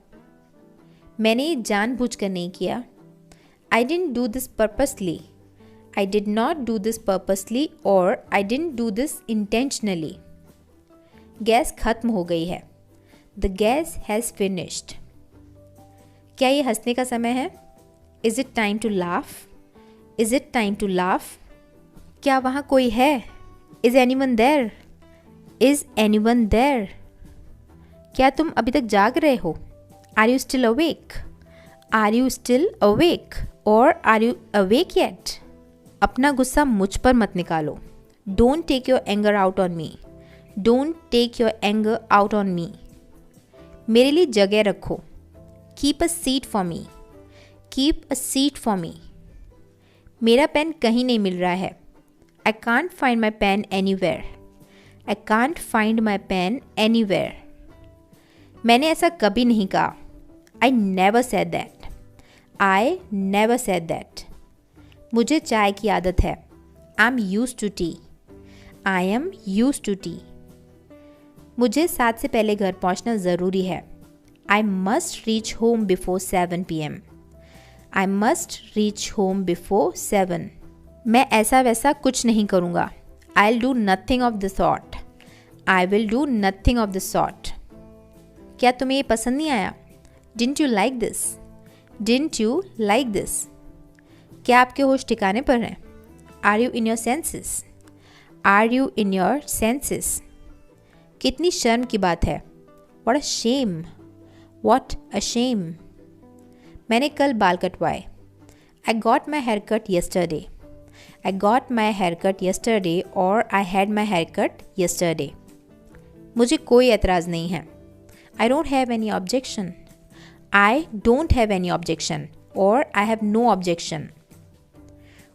मैंने ये जानबूझकर नहीं किया। I didn't do this purposely, I did not do this purposely और I didn't do this intentionally. गैस खत्म हो गई है। The gas has finished. क्या ये हंसने का समय है? Is it time to laugh, is it time to laugh. क्या वहाँ कोई है? Is anyone there, is anyone there. क्या तुम अभी तक जाग रहे हो? Are you still awake, are you still awake और आर यू अवेक येट। अपना गुस्सा मुझ पर मत निकालो। Don't take your anger out on me, don't take your anger out on me. मेरे लिए जगह रखो। Keep a seat for me, keep a seat for me. मेरा पेन कहीं नहीं मिल रहा है। I can't find my pen anywhere, I can't find my pen anywhere. मैंने ऐसा कभी नहीं कहा। I never said that, I never said that. मुझे चाय की आदत है। I am use to tea, I am use to tea. मुझे 7 से पहले घर पहुंचना ज़रूरी है। I must reach home before 7 PM, I must reach home before 7। मैं ऐसा वैसा कुछ नहीं करूँगा। I will do nothing of the sort, I will do nothing of the sort. क्या तुम्हें ये पसंद नहीं आया? Didn't you like this, didn't you like this. क्या आपके होश ठिकाने पर हैं? Are you in your senses, are you in your senses. कितनी शर्म की बात है। What a shame, what a shame. मैंने कल बाल कटवाए। I got my hair cut yesterday, I got my hair cut yesterday और I had my hair cut yesterday. मुझे कोई एतराज़ नहीं है। I don't have any objection, I don't have any objection और आई हैव नो ऑब्जेक्शन।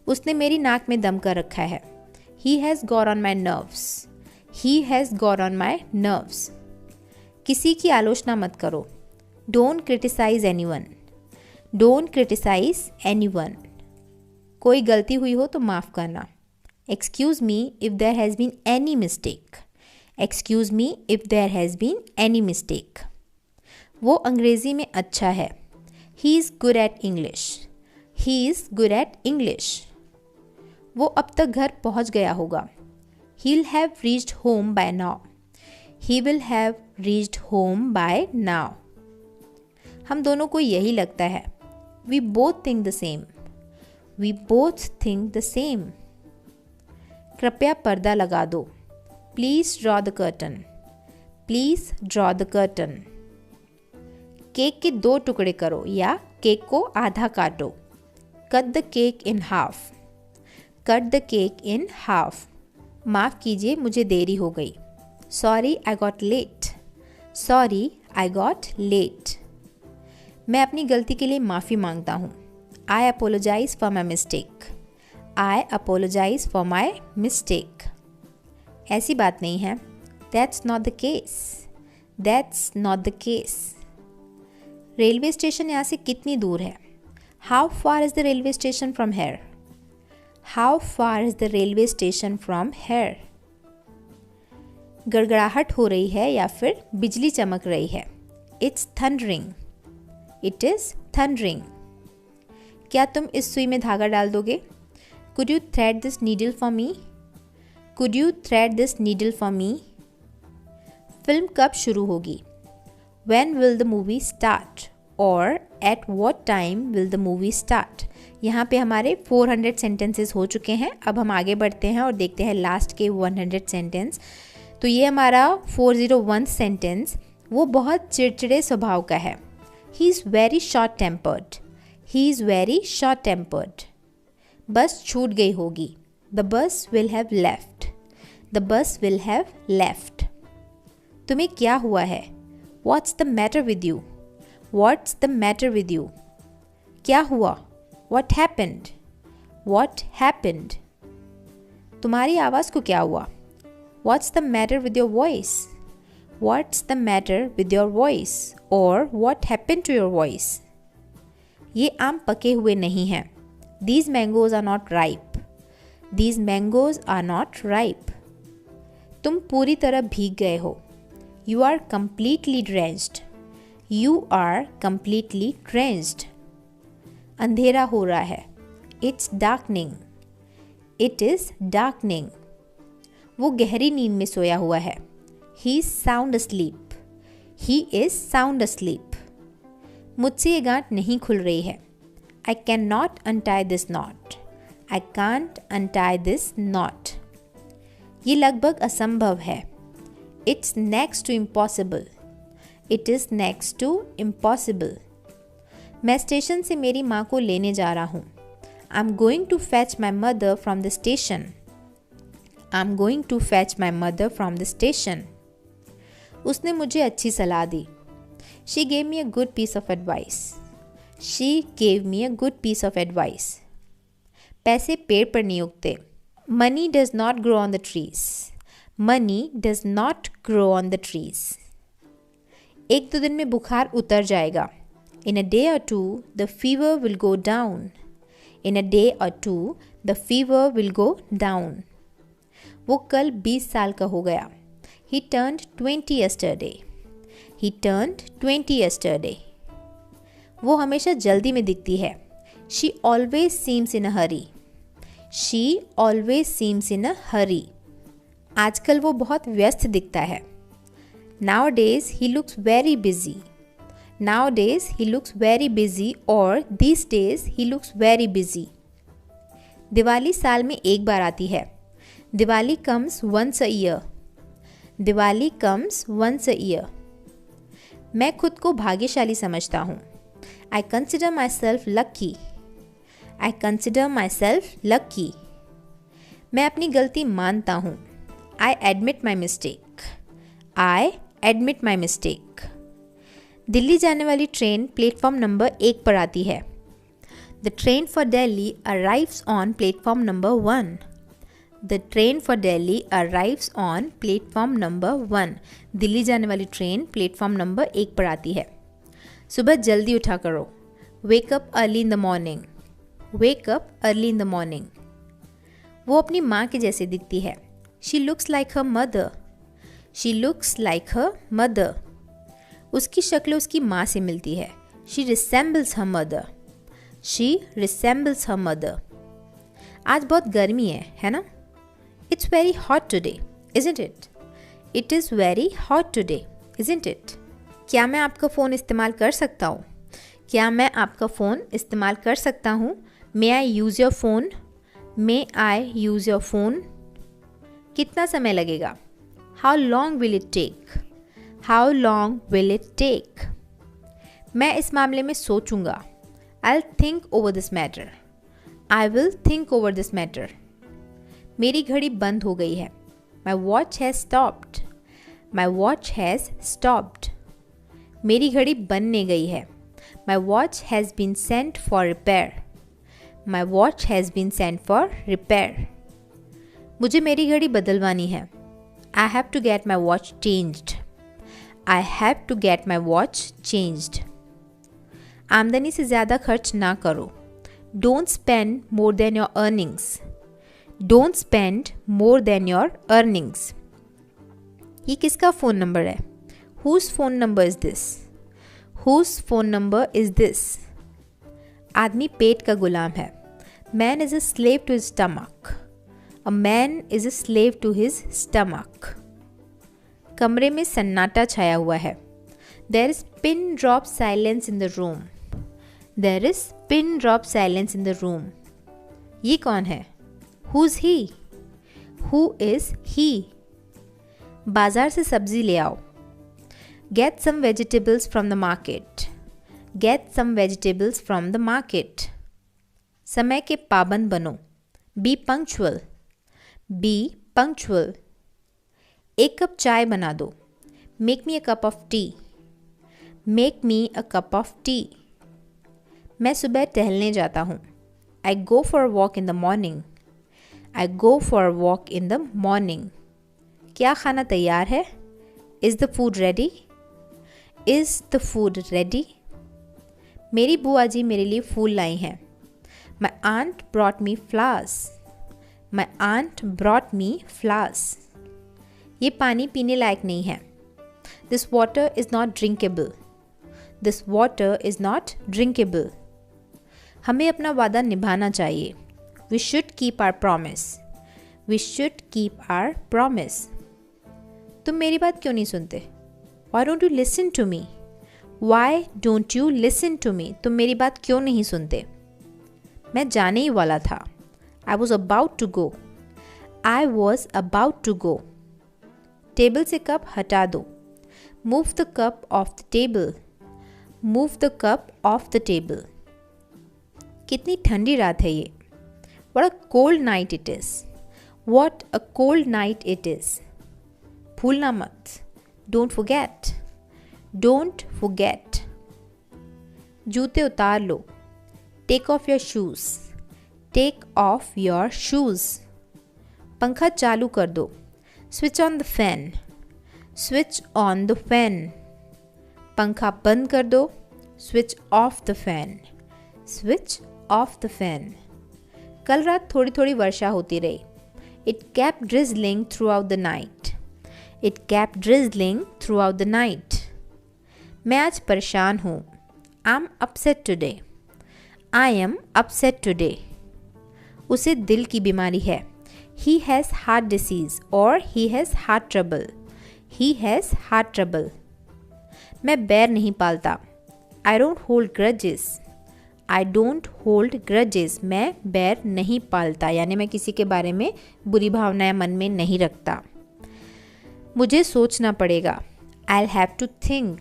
उसने मेरी नाक में दम कर रखा है। He has got on my nerves, he has got on my nerves. किसी की आलोचना मत करो। Don't criticise any one, don't criticise any one. कोई गलती हुई हो तो माफ़ करना। Excuse me if there has been any mistake, excuse me if there has been any mistake. वो अंग्रेज़ी में अच्छा है। He is good at English, he is good at English. वो अब तक घर पहुंच गया होगा। He'll have reached home by now, he will have reached home by now। हम दोनों को यही लगता है। We both think the same, we both think the same। कृपया पर्दा लगा दो। Please draw the curtain, please draw the curtain। Cake के 2 टुकड़े करो या केक को आधा काटो। Cut the cake in half, cut the cake in half। माफ़ कीजिए मुझे देरी हो गई। Sorry I got late, sorry I got late. मैं अपनी गलती के लिए माफ़ी मांगता हूँ। I apologise for my mistake, I apologise for my mistake. ऐसी बात नहीं है। That's not the case, that's not the case. Railway station यहाँ से कितनी दूर है? How far is the railway station from here, how far is the railway station from here. गड़गड़ाहट हो रही है या फिर बिजली चमक रही है। It's thundering, it is thundering. क्या तुम इस सुई में धागा डाल दोगे? Could you thread this needle for me? Could you thread this needle for me? Film कब शुरू होगी? When will the movie start? Or at what time will the movie start? यहाँ पे हमारे 400 सेंटेंसेस हो चुके हैं. अब हम आगे बढ़ते हैं और देखते हैं लास्ट के 100 सेंटेंस. तो ये हमारा 401 सेंटेंस वो बहुत चिड़चिड़े स्वभाव का है. He is very short tempered. He is very short tempered. बस छूट गई होगी. The bus will have left. The bus will have left. तुम्हें क्या हुआ है? What's the matter with you? What's the matter with you? क्या हुआ? What happened? What happened? तुम्हारी आवाज़ को क्या हुआ? What's the matter with your voice? What's the matter with your voice? Or what happened to your voice? ये आम पके हुए नहीं हैं. These mangoes are not ripe. These mangoes are not ripe. तुम पूरी तरह भीग गए हो. You are completely drenched. You are completely drenched. अंधेरा हो रहा है. It's darkening. It is darkening. वो गहरी नींद में सोया हुआ है. He is sound asleep. He is sound asleep. मुझसे ये गांठ नहीं खुल रही है. I cannot untie this knot. I can't untie this knot. ये लगभग असंभव है. It's next to impossible. It is next to impossible. मैं स्टेशन से मेरी माँ को लेने जा रहा हूँ. I'm going to fetch my mother from the station. I'm going to fetch my mother from the station. उसने मुझे अच्छी सलाह दी. She gave me a good piece of advice. She gave me a good piece of advice. पैसे पेड़ पर नहीं उगते. Money does not grow on the trees. Money does not grow on the trees. एक दो दिन में बुखार उतर जाएगा. In a day or two, the fever will go down. In a day or two, the fever will go down. वो कल 20 साल का हो गया. He turned 20 yesterday. He turned 20 yesterday. वो हमेशा जल्दी में दिखती है. She always seems in a hurry. She always seems in a hurry. आजकल वो बहुत व्यस्त दिखता है. Nowadays he looks very busy. Nowadays he looks very busy or these days he looks very busy. Diwali साल में एक बार आती है. Diwali comes once a year. Diwali comes once a year. मैं खुद को भाग्यशाली समझता हूँ. I consider myself lucky. I consider myself lucky. मैं अपनी गलती मानता हूँ. I admit my mistake. I admit my mistake. Delhi जाने वाली ट्रेन प्लेटफॉर्म नंबर 1 पर आती है. The train for Delhi arrives on platform number 1. The train for Delhi arrives on platform number 1. Delhi जाने वाली ट्रेन प्लेटफॉर्म नंबर 1 पर आती है. सुबह जल्दी उठा करो. Wake up early in the morning. Wake up early in the morning. वो अपनी माँ के जैसे दिखती है. She looks like her mother. She looks like her mother. उसकी शक्ल उसकी माँ से मिलती है. She resembles her mother. She resembles her mother. आज बहुत गर्मी है ना? It's very hot today, isn't it? It is very hot today, isn't it? क्या मैं आपका फ़ोन इस्तेमाल कर सकता हूँ? क्या मैं आपका फ़ोन इस्तेमाल कर सकता हूँ? May I use your phone? May I use your phone? कितना समय लगेगा? How long will it take? How long will it take? मैं इस मामले में सोचूंगा. I'll think over this matter. I will think over this matter. मेरी घड़ी बंद हो गई है. My watch has stopped. My watch has stopped. मेरी घड़ी बनने गई है. My watch has been sent for repair. My watch has been sent for repair. मुझे मेरी घड़ी बदलवानी है. I have to get my watch changed. I have to get my watch changed. आमदनी से ज़्यादा खर्च ना करो. Don't spend more than your earnings. Don't spend more than your earnings. ये किसका फ़ोन नंबर है? Whose phone number is this? Whose phone number is this? आदमी पेट का गुलाम है। Man is a slave to his stomach. A man is a slave to his stomach. कमरे में सन्नाटा छाया हुआ है। There is pin drop silence in the room. There is pin drop silence in the room. ये कौन है? Who is he? Who is he? बाजार से सब्जी ले आओ। Get some vegetables from the market. Get some vegetables from the market. समय के पाबंद बनो। Be punctual. Be punctual. एक कप चाय बना दो। Make me a cup of tea. Make me a cup of tea. मैं सुबह टहलने जाता हूँ। I go for a walk in the morning. I go for a walk in the morning. क्या खाना तैयार है? Is the food ready? Is the food ready? मेरी बुआ जी मेरे लिए फूल लाई हैं। My aunt brought me flowers. My aunt brought me flowers. ये पानी पीने लायक नहीं है। This water is not drinkable. This water is not drinkable. हमें अपना वादा निभाना चाहिए। We should keep our promise. We should keep our promise. तुम मेरी बात क्यों नहीं सुनते? Why don't you listen to me? Why don't you listen to me? तुम मेरी बात क्यों नहीं सुनते? मैं जाने ही वाला था। I was about to go. I was about to go. Table से कप हटा दो। Move the cup off the table. Move the cup off the table. कितनी ठंडी रात है ये। What a cold night it is. What a cold night it is. भूलना मत। Don't forget. Don't forget. जूते उतार लो। Take off your shoes. Take off your shoes. पंखा चालू कर दो। Switch on the fan. Switch on the fan. पंखा बंद कर दो। Switch off the fan. Switch off the fan. कल रात थोड़ी थोड़ी वर्षा होती रही। It kept drizzling throughout the night. It kept drizzling throughout the night. मैं आज परेशान हूँ। I'm upset today. I am upset today. उसे दिल की बीमारी है। He has heart disease or he has heart trouble. He has heart trouble. मैं बैर नहीं पालता। I don't hold grudges. I don't hold grudges. मैं बैर नहीं पालता, यानी मैं किसी के बारे में बुरी भावनाएं मन में नहीं रखता। मुझे सोचना पड़ेगा। I'll have to think.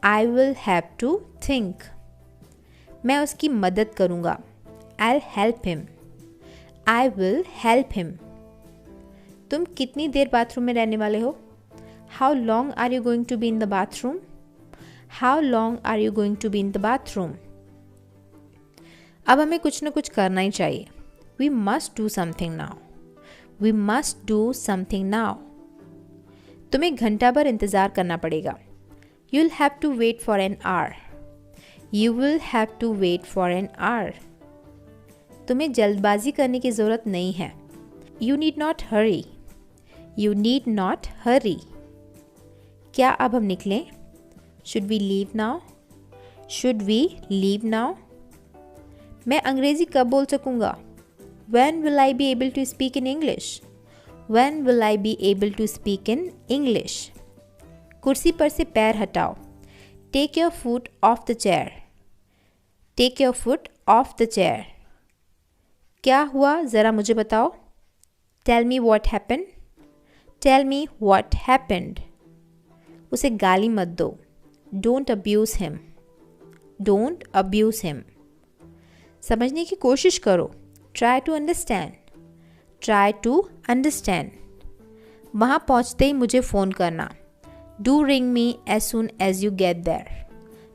I will have to think. मैं उसकी मदद करूँगा। I'll help him. I will help him. तुम कितनी देर बाथरूम में रहने वाले हो? How long are you going to be in the bathroom? How long are you going to be in the bathroom? अब हमें कुछ न कुछ करना ही चाहिए। We must do something now. We must do something now. तुम्हें घंटा भर इंतज़ार करना पड़ेगा। You'll have to wait for an hour. You will have to wait for an hour. तुम्हें जल्दबाजी करने की ज़रूरत नहीं है। You need not hurry. You need not hurry. क्या अब हम निकलें? Should we leave now? Should we leave now? मैं अंग्रेज़ी कब बोल सकूँगा? When will I be able to speak in English? When will I be able to speak in English? कुर्सी पर से पैर हटाओ। Take your foot off the chair. Take your foot off the chair. क्या हुआ ज़रा मुझे बताओ? Tell me what happened. Tell me what happened. उसे गाली मत दो। Don't abuse him. Don't abuse him. समझने की कोशिश करो। Try to understand. Try to understand. वहाँ पहुँचते ही मुझे फ़ोन करना। Do ring me as soon as you get there.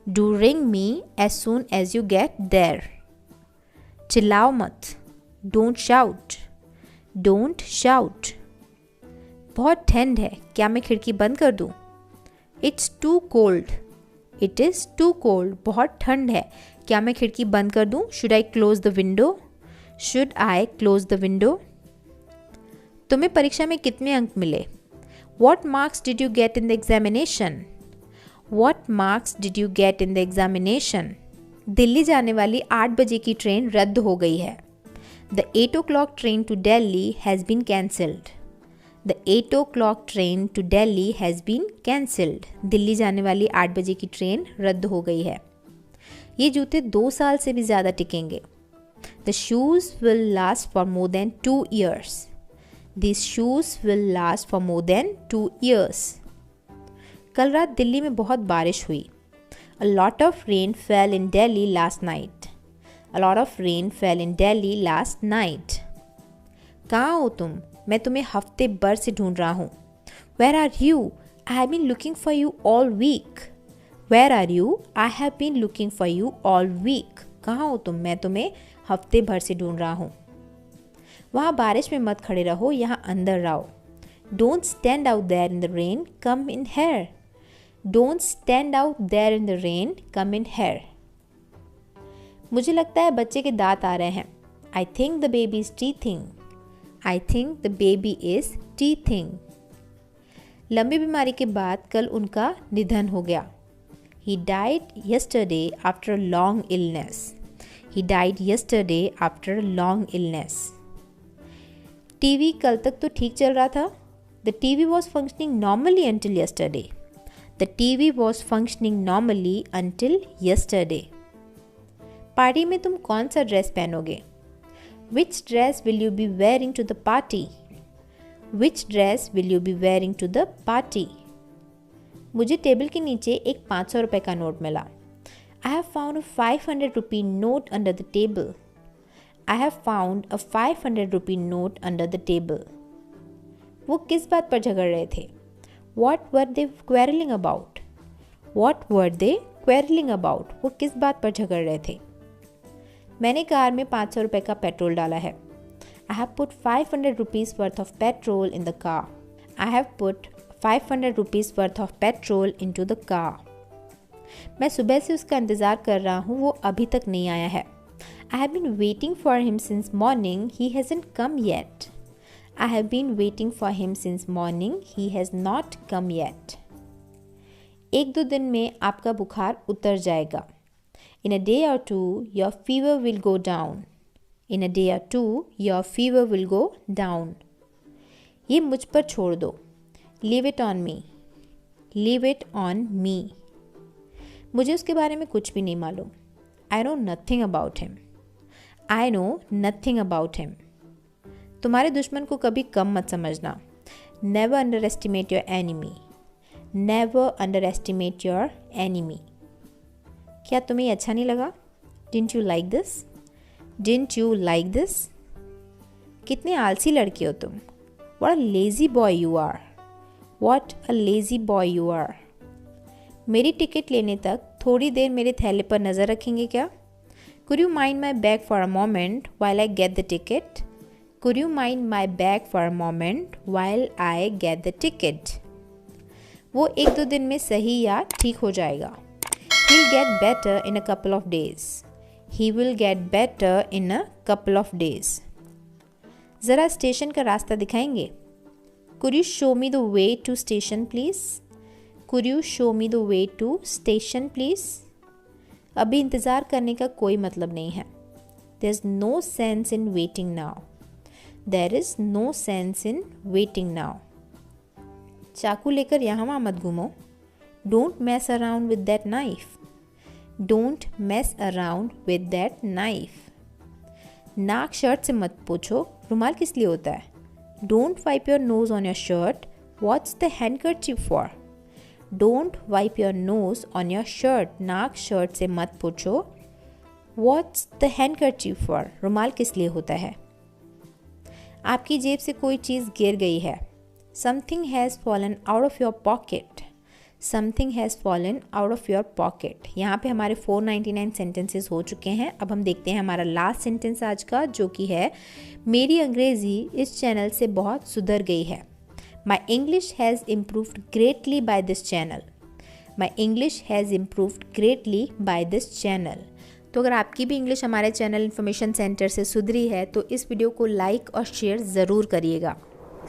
Do ring me as soon as you get there. चिल्लाओ मत। Don't shout. Don't shout. बहुत ठंड है, क्या मैं खिड़की बंद कर दूँ? It's too cold. It is too cold. बहुत ठंड है, क्या मैं खिड़की बंद कर दूँ? Should I close the window? Should I close the window? तुम्हें परीक्षा में कितने अंक मिले? What marks did you get in the examination? What marks did you get in the examination? Delhi जाने वाली 8 बजे की ट्रेन रद्द हो गई है। The 8 o'clock train to Delhi has been cancelled. The 8 o'clock train to Delhi has been cancelled. Delhi जाने वाली 8 बजे की ट्रेन रद्द हो गई है। ये जूते 2 साल से भी ज़्यादा टिकेंगे। The shoes will last for more than 2 years. These shoes will last for more than 2 years. कल रात दिल्ली में बहुत बारिश हुई। A lot of rain fell in Delhi last night. A lot of rain fell in Delhi last night. कहाँ हो तुम? मैं तुम्हें हफ्ते भर से ढूंढ रहा हूँ। Where are you? I have been looking for you all week. Where are you? I have been looking for you all week. कहाँ हो तुम? मैं तुम्हें हफ्ते भर से ढूंढ रहा हूँ। वहाँ बारिश में मत खड़े रहो, यहाँ अंदर रहो। Don't stand out there in the rain, come in here. Don't stand out there in the rain, come in here. मुझे लगता है बच्चे के दांत आ रहे हैं। I think the baby is teething. I think the baby is teething. लंबी बीमारी के बाद कल उनका निधन हो गया। He died yesterday after a long illness. He died yesterday after a long illness. TV कल तक तो ठीक चल रहा था। The TV was functioning normally until yesterday. The TV was functioning normally until yesterday. Party में तुम कौन सा dress पहनोगे? Which dress will you be wearing to the party? Which dress will you be wearing to the party? मुझे table के नीचे एक 500 रुपये का नोट मिला। I have found a 500 rupee note under the table. I have found a 500 rupee note under the table. वो किस बात पर झगड़ रहे थे? What were they quarreling about? What were they quarreling about? वो किस बात पर झगड़ रहे थे? मैंने कार में 500 रुपये का पेट्रोल डाला है। I have put 500 rupees worth of petrol in the car. I have put 500 rupees worth of petrol into the car. मैं सुबह से उसका इंतज़ार कर रहा हूँ, वो अभी तक नहीं आया है। I have been waiting for him since morning. He hasn't come yet. I have been waiting for him since morning. He has not come yet. 1-2 दिन में आपका बुखार उतर जाएगा। In a day or two, your fever will go down. In a day or two, your fever will go down. ये मुझ पर छोड़ दो। Leave it on me. Leave it on me. मुझे उसके बारे में कुछ भी नहीं मालूम। I know nothing about him. I know nothing about him. तुम्हारे दुश्मन को कभी कम मत समझना। Never underestimate your enemy. Never underestimate your enemy. क्या तुम्हें ये अच्छा नहीं लगा? Didn't you like this? Didn't you like this? कितने आलसी लड़के हो तुम। What a lazy boy you are. What a lazy boy you are. मेरी टिकट लेने तक थोड़ी देर मेरे थैले पर नज़र रखेंगे क्या? Could you mind my bag for a moment while I get the ticket? Could you mind my bag for a moment while I get the ticket? वो 1-2 दिन में सही या ठीक हो जाएगा। He'll get better in a couple of days. He will get better in a couple of days. ज़रा station का रास्ता दिखाएंगे? Could you show me the way to station please? Could you show me the way to station please? अभी इंतज़ार करने का कोई मतलब नहीं है। There's no sense in waiting now. There is no sense in waiting now. चाकू लेकर यहाँ वहाँ मत घूमो। Don't mess around with that knife. Don't mess around with that knife. नाक शर्ट से मत पोछो, रुमाल किस लिए होता है? Don't wipe your nose on your shirt. What's the handkerchief for? Don't wipe your nose on your shirt. नाक shirt से मत पोछो। What's the handkerchief for? रुमाल किस लिए होता है? आपकी जेब से कोई चीज़ गिर गई है। Something has fallen out of your pocket. Something has fallen out of your pocket. यहाँ पे हमारे 499 सेंटेंसेस हो चुके हैं। अब हम देखते हैं हमारा लास्ट सेंटेंस आज का, जो कि है मेरी अंग्रेज़ी इस चैनल से बहुत सुधर गई है। My English has improved greatly by this channel. My English has improved greatly by this channel. तो अगर आपकी भी इंग्लिश हमारे चैनल इन्फॉर्मेशन सेंटर से सुधरी है तो इस वीडियो को लाइक और शेयर ज़रूर करिएगा।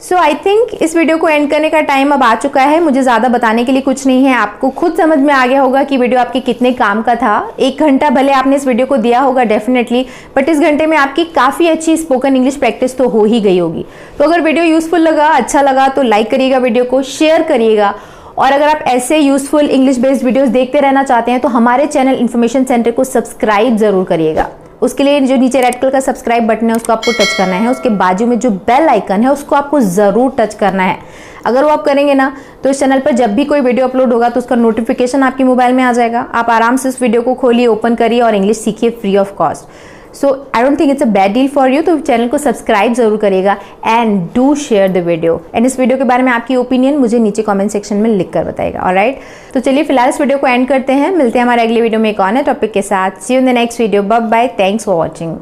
सो आई थिंक इस वीडियो को एंड करने का टाइम अब आ चुका है। मुझे ज़्यादा बताने के लिए कुछ नहीं है, आपको खुद समझ में आ गया होगा कि वीडियो आपके कितने काम का था। 1 घंटा भले आपने इस वीडियो को दिया होगा डेफिनेटली, बट इस घंटे में आपकी काफ़ी अच्छी स्पोकन इंग्लिश प्रैक्टिस तो हो ही गई होगी। तो अगर वीडियो यूजफुल लगा, अच्छा लगा तो लाइक करिएगा, वीडियो को शेयर करिएगा। और अगर आप ऐसे यूजफुल इंग्लिश बेस्ड वीडियोस देखते रहना चाहते हैं तो हमारे चैनल इन्फॉर्मेशन सेंटर को सब्सक्राइब जरूर करिएगा। उसके लिए जो नीचे रेड कलर का सब्सक्राइब बटन है उसको आपको टच करना है, उसके बाजू में जो बेल आइकन है उसको आपको ज़रूर टच करना है। अगर वो आप करेंगे ना तो इस चैनल पर जब भी कोई वीडियो अपलोड होगा तो उसका नोटिफिकेशन आपके मोबाइल में आ जाएगा। आप आराम से इस वीडियो को खोलिए, ओपन करिए और इंग्लिश सीखिए free of cost. So I don't think it's a bad deal for you. तो चैनल को सब्सक्राइब जरूर करिएगा and do share the video. And इस वीडियो के बारे में आपकी ओपिनियन मुझे नीचे कमेंट सेक्शन में लिख कर बताइएगा। ऑलराइट, तो चलिए फिलहाल इस वीडियो को एंड करते हैं। मिलते हैं हमारे अगले वीडियो में एक और नए टॉपिक के साथ। See you in the next video. Bye bye, thanks for watching.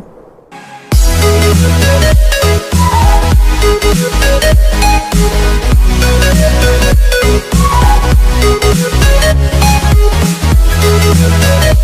We'll be right back.